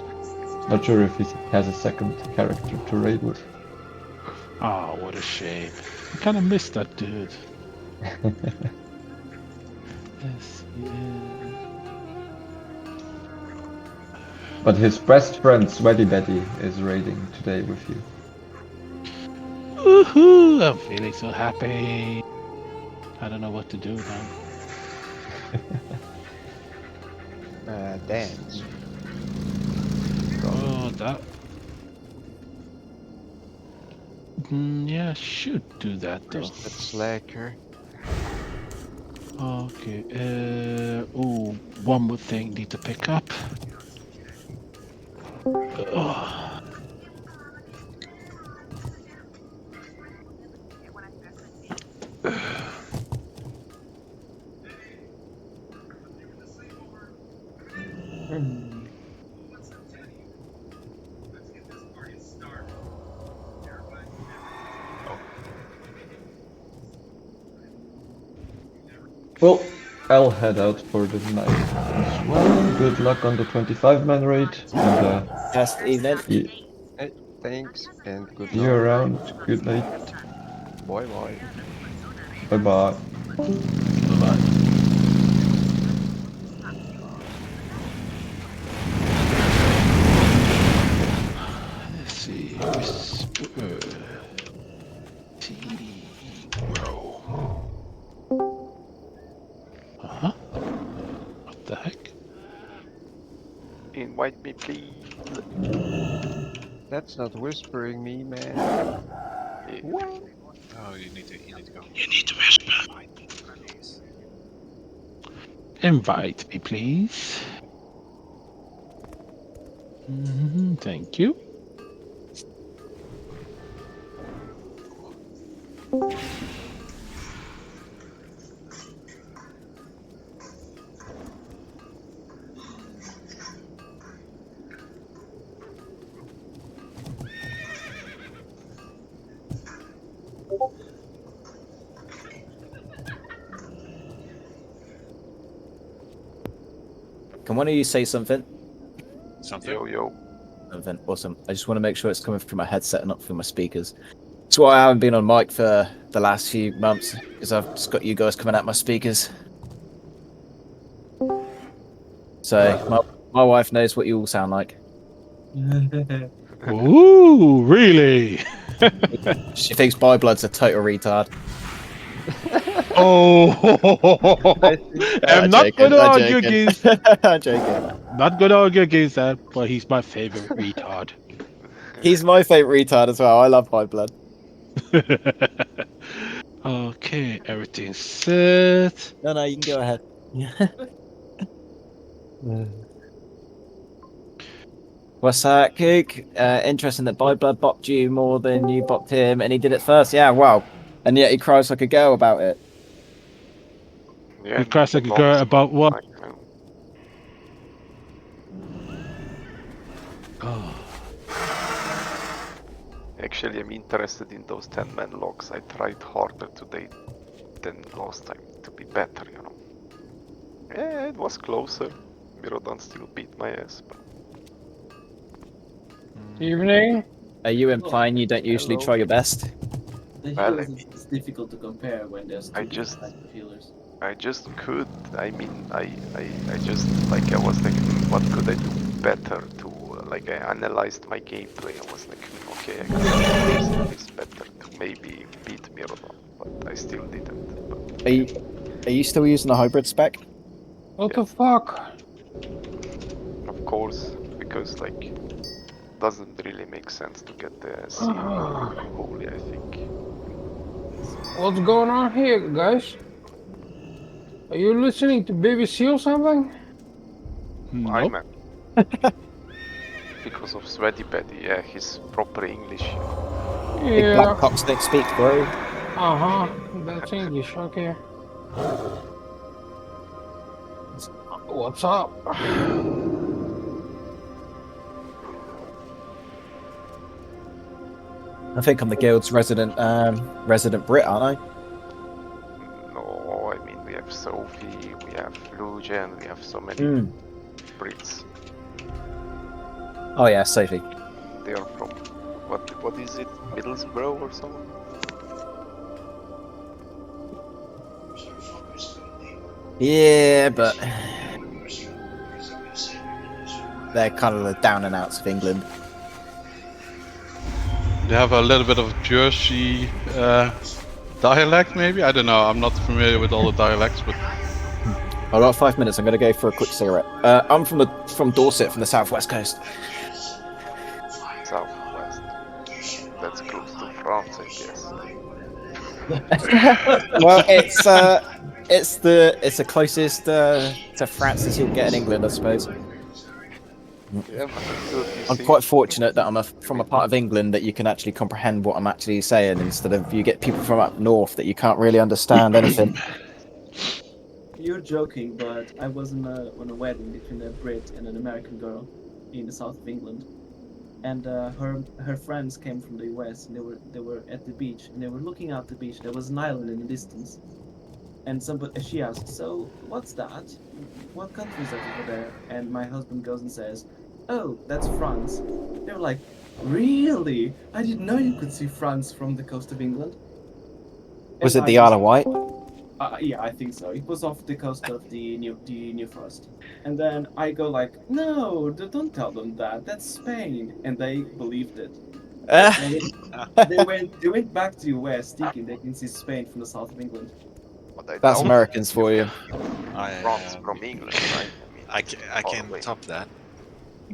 I: Not sure if he has a second character to raid with.
L: Oh, what a shame. I kind of miss that dude. Yes, yeah.
I: But his best friend, Sweaty Betty, is raiding today with you.
L: Woohoo! I'm feeling so happy. I don't know what to do now.
K: Dance.
L: Oh, that. Yeah, I should do that though.
K: Where's that slacker?
L: Okay. Oh, one more thing need to pick up. Oh.
I: Well, I'll head out for the night as well. Good luck on the 25-man raid. And
J: Last evening.
K: Hey, thanks and good
I: see you
K: night.
I: around. Good night.
K: Bye bye.
I: Bye bye.
L: Bye-bye. Let's see. Grow. Uh-huh. What the heck?
H: Invite me, please.
K: That's not whispering me, man. What?
N: Oh, you need to go.
L: You need to whisper. Invite me, please. Thank you.
N: Can one of you say something?
O: Something?
H: Yo.
N: Something. Awesome. I just want to make sure it's coming through my headset and not through my speakers. That's why I haven't been on mic for the last few months, because I've just got you guys coming out my speakers. So my wife knows what you all sound like.
L: Ooh, really?
N: She thinks Blood's a total retard.
L: Oh, I'm not going to argue
N: joking.
L: against.
N: I'm joking.
L: Not going to argue against that, but he's my favorite retard.
N: He's my favorite retard as well. I love Blood.
L: Okay, everything's set.
N: No, you can go ahead. What's that, Cook? Interesting that Blood bopped you more than you bopped him, and he did it first. Yeah, wow. And yet he cries like a girl about it.
H: Yeah,
L: You cries like a girl about what?
H: Oh. Actually, I'm interested in those 10-man logs. I tried harder today than last time to be better, you know. Yeah, it was closer. Mirodan still beat my ass, but...
B: Evening.
N: Are you implying you don't usually try your best?
J: The
H: Well,
J: heals, it's difficult to compare when there's two different types of healers.
H: I just could. I mean, I just like I was like, what could I do better to like I analyzed my gameplay. I was like, okay, I could do this better to maybe beat Mirodan, but I still didn't. But...
N: Are you still using the hybrid spec?
B: What the fuck?
H: Of course, because like doesn't really make sense to get the seal holy, I think.
B: What's going on here, guys? Are you listening to BBC or something?
H: I'm because of Sweaty Betty, yeah, he's proper English.
N: Big black cocks don't speak, bro.
B: Uh-huh, that's English, okay. What's up?
N: I think I'm the guild's resident Brit, aren't I?
H: No, I mean we have Sophie, we have Lujan, we have so many Brits.
N: Oh yeah, Sophie.
H: They are from what is it? Middlesbrough or something?
N: Yeah, but they're kind of the down and outs of England.
O: They have a little bit of Jersey dialect, maybe? I don't know. I'm not familiar with all the dialects, but...
N: I've got 5 minutes. I'm going to go for a quick cigarette. I'm from Dorset, from the southwest coast.
H: Southwest. That's close to France, I guess.
N: Well, it's the closest to France as you'll get in England, I suppose.
H: Yeah,
N: I'm quite fortunate that I'm from a part of England that you can actually comprehend what I'm actually saying, instead of you get people from up north that you can't really understand anything.
J: You're joking, but I was on a wedding between a Brit and an American girl in the south of England, and her friends came from the US, and they were at the beach, and they were looking out the beach. There was an island in the distance, and she asked, "So what's that? What country is that over there?" And my husband goes and says, "Oh, that's France." They were like, "Really? I didn't know you could see France from the coast of England."
N: Was it the Isle of Wight?
J: Yeah, I think so. It was off the coast of the New Forest. And then I go like, "No, don't tell them that. That's Spain." And they believed it. They went back to the US thinking they can see Spain from the south of England.
N: That's Americans for you.
H: France from England, right?
O: I can top that.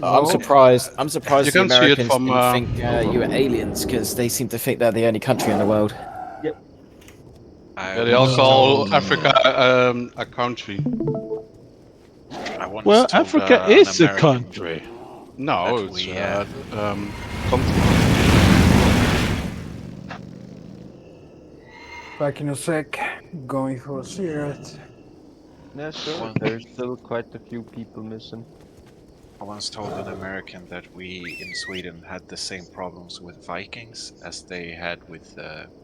N: I'm surprised. I'm
O: You
N: surprised the
O: can see it
N: Americans
O: from,
N: didn't think you were aliens, because they seem to think they're the only country in the world.
J: Yep.
O: Yeah, they all call Africa a country.
L: Well, Africa is a country.
O: No, it's continent.
B: Back in a sec. Going for a cigarette.
K: Yeah, sure. There's still quite a few people missing.
O: I once told an American that we in Sweden had the same problems with Vikings as they had with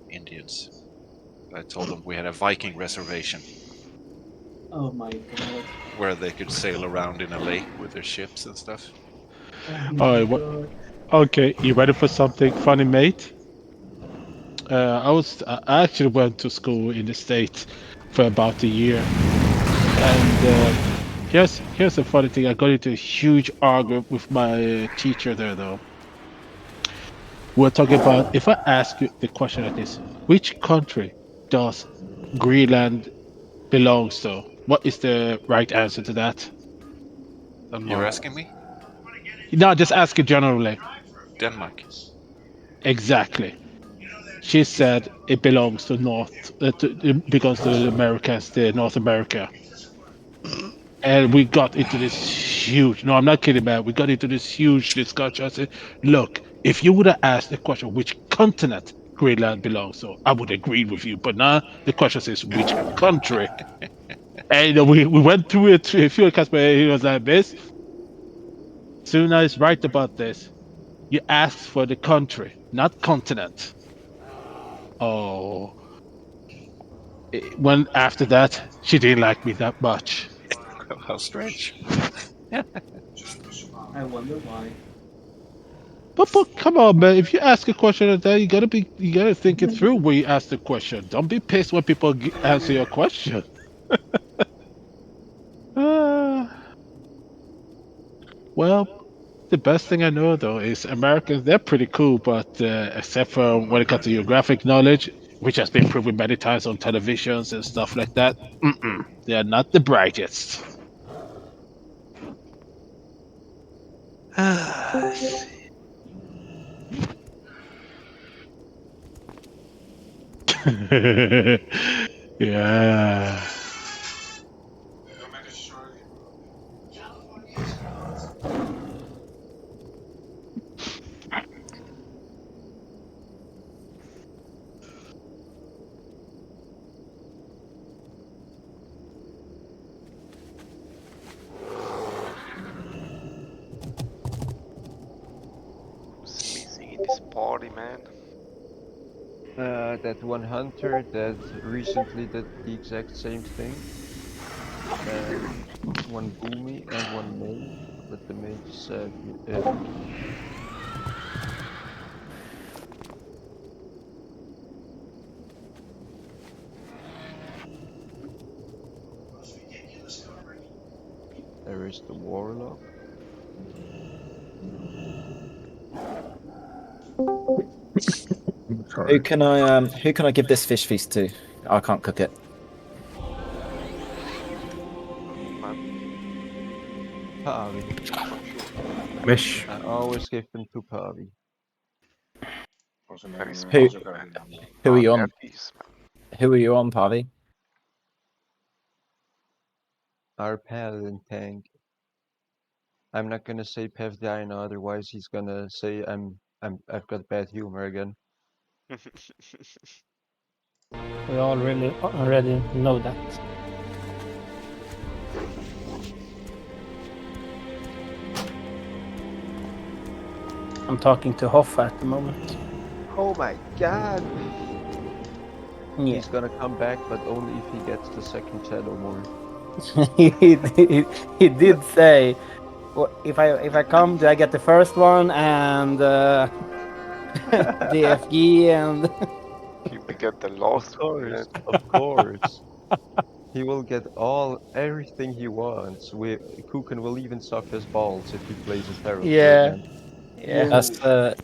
O: Indians. I told them we had a Viking reservation.
J: Oh my god.
O: where they could sail around in a lake with their ships and stuff.
J: Oh
B: All
J: my
B: right,
J: god.
B: okay, you ready for something funny, mate? I actually went to school in the States for about a year, and here's the funny thing. I got into a huge argument with my teacher there, though. We're talking about, if I ask you the question like this, which country does Greenland belongs to? What is the right answer to that?
O: You're asking me?
B: No, just ask it generally.
O: Denmark.
B: Exactly. She said it belongs to it belongs to the Americas, the North America. And we got into this huge, no, I'm not kidding, man. We got into this huge discussion. I said, look, if you would have asked the question which continent Greenland belongs to, I would agree with you. But now the question is which country. And we went through it a few times, but he was like this. Suna is right about this. You asked for the country, not continent. Oh, when after that, she didn't like me that much.
O: How strange.
J: I wonder why.
B: But come on, man! If you ask a question like that, you gotta think it through when you ask the question. Don't be pissed when people answer your question. Uh, well, the best thing I know though is Americans. They're pretty cool, but except for when it comes to geographic knowledge, which has been proven many times on televisions and stuff like that, they are not the brightest. Let's see. Yeah.
H: Who's missing in this party, man?
K: That one hunter that recently did the exact same thing. And one boomy and one mage, but the mage is weak. There is the warlock.
N: Who can I give this fish feast to? I can't cook it.
K: Pavi.
C: Wish.
K: I always give them to Pavi.
N: Who are you on? Who are you on, Pavi?
K: Our paladin tank. I'm not gonna say Pevdina, otherwise he's gonna say I've got bad humor again.
B: We already know that. I'm talking to Hoffa at the moment.
K: Oh my god!
B: Yeah.
K: He's gonna come back, but only if he gets the second shadow more.
B: he did say, well, if I come, do I get the first one and DFG and
H: He will get the last one, man.
K: Of course. He will get everything he wants. Kuchen will even suck his balls if he plays a Terror
B: yeah,
K: again.
B: yeah.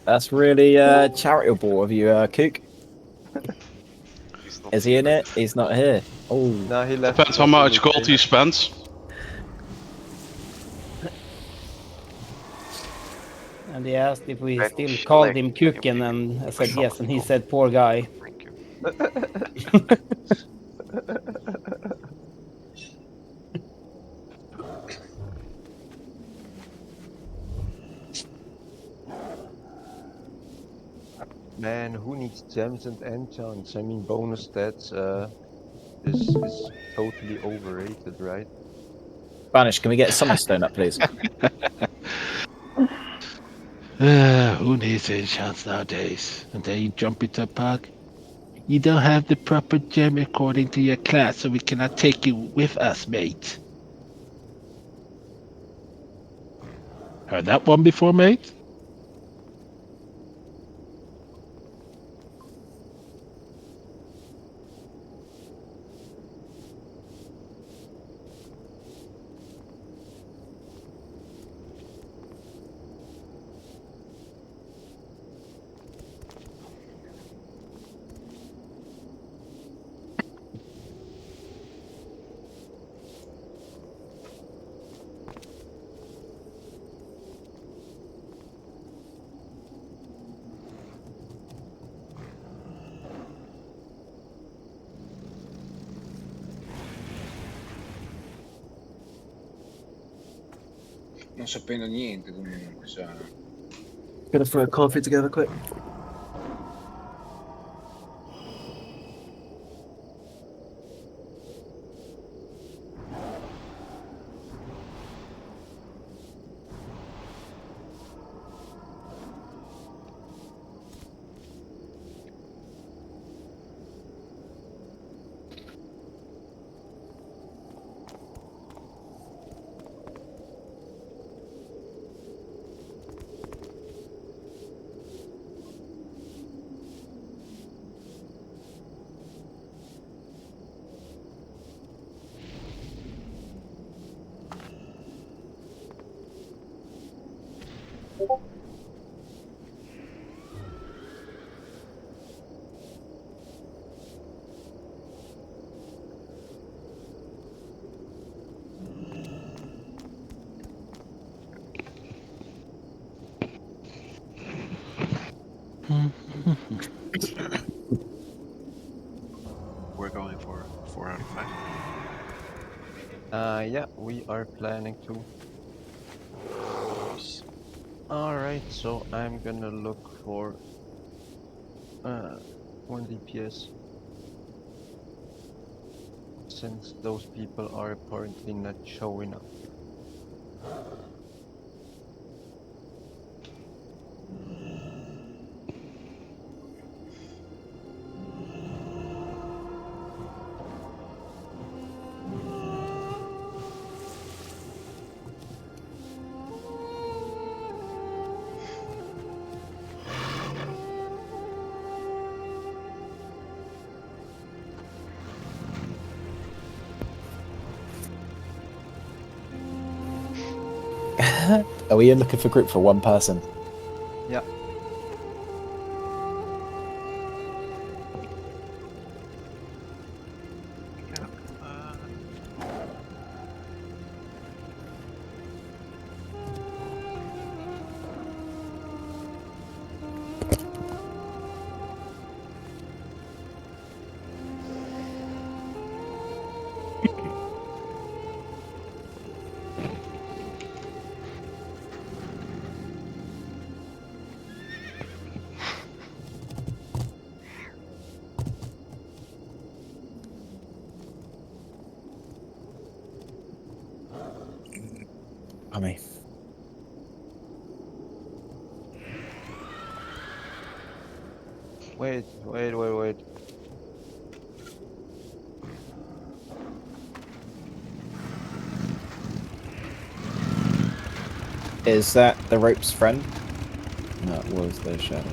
N: That's really charitable of you, Kook. Is he in it? He's not here. Oh.
K: Nah, he left.
P: Depends how much gold he spends.
B: And he asked if we
H: Then
B: still
H: you
B: called
H: select
B: him Kuken, and I said yes, and he
H: philosophical.
B: said poor guy.
H: Thank you.
K: Man, who needs gems and enchants? I mean, bonus stats is totally overrated, right?
N: Spanish, can we get Summer Stone up, please?
B: Who needs a chance nowadays? And then you jump into a park.
L: You don't have the proper gem according to your class, so we cannot take you with us, mate. Heard that one before, mate?
A: Non sapendo niente comunque, cioè.
J: Gonna throw a coffee together quick.
O: We're going for 4 out of 5.
K: Yeah, we are planning to.
O: Nice.
K: Alright, so I'm gonna look for 1 DPS. Since those people are apparently not showing up.
N: Are we looking for group for one person?
K: Yeah.
N: Mummy.
K: Wait.
N: Is that the rope's friend? No, it was the shadow.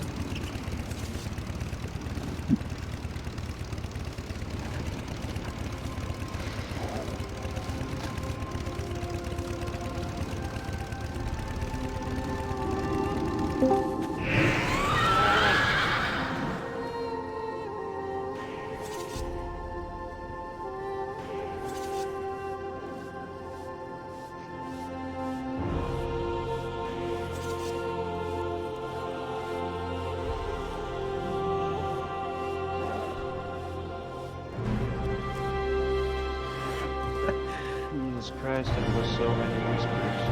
K: Jesus Christ, there was so many whispers.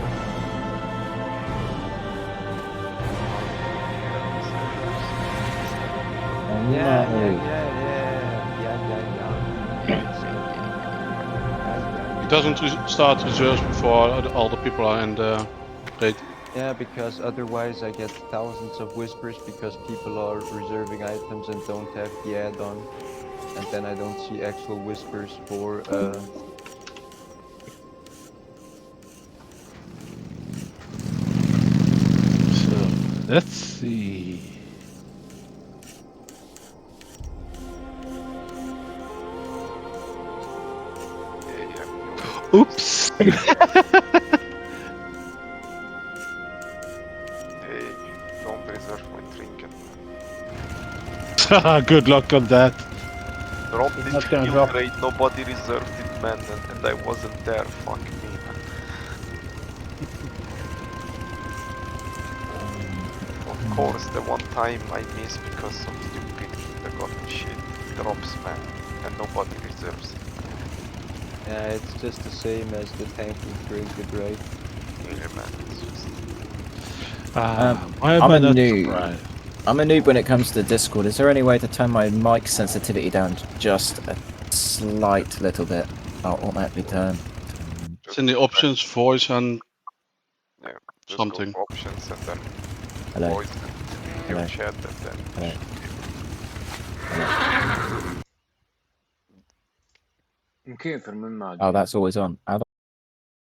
P: It doesn't start reserves before all the people are in the raid.
K: Yeah, because otherwise I get thousands of whispers because people are reserving items and don't have the add-on, and then I don't see actual whispers for
L: So let's see. Oops.
H: Hey, don't reserve my trinket.
L: Good luck on that.
H: Drop
B: It's
H: this
B: not gonna
H: kill
B: drop.
H: rate, nobody reserved it, man, and I wasn't there. Fuck me, man. Of course, the one time I missed because of stupid kindergarten shit drops, man, and nobody reserves it.
K: yeah, it's just the same as the tanking trinket, right?
H: Yeah, man, it's just...
N: I'm a noob. I'm a noob when it comes to Discord. Is there any way to turn my mic sensitivity down just a slight little bit? I'll automatically turn.
P: It's in the options, voice and
H: Yeah, just
P: something.
H: go to options and then
N: Hello.
H: voice and video
N: Hello.
H: chat and then
N: Hello.
A: Che per me immagino.
N: Oh, that's always on. How do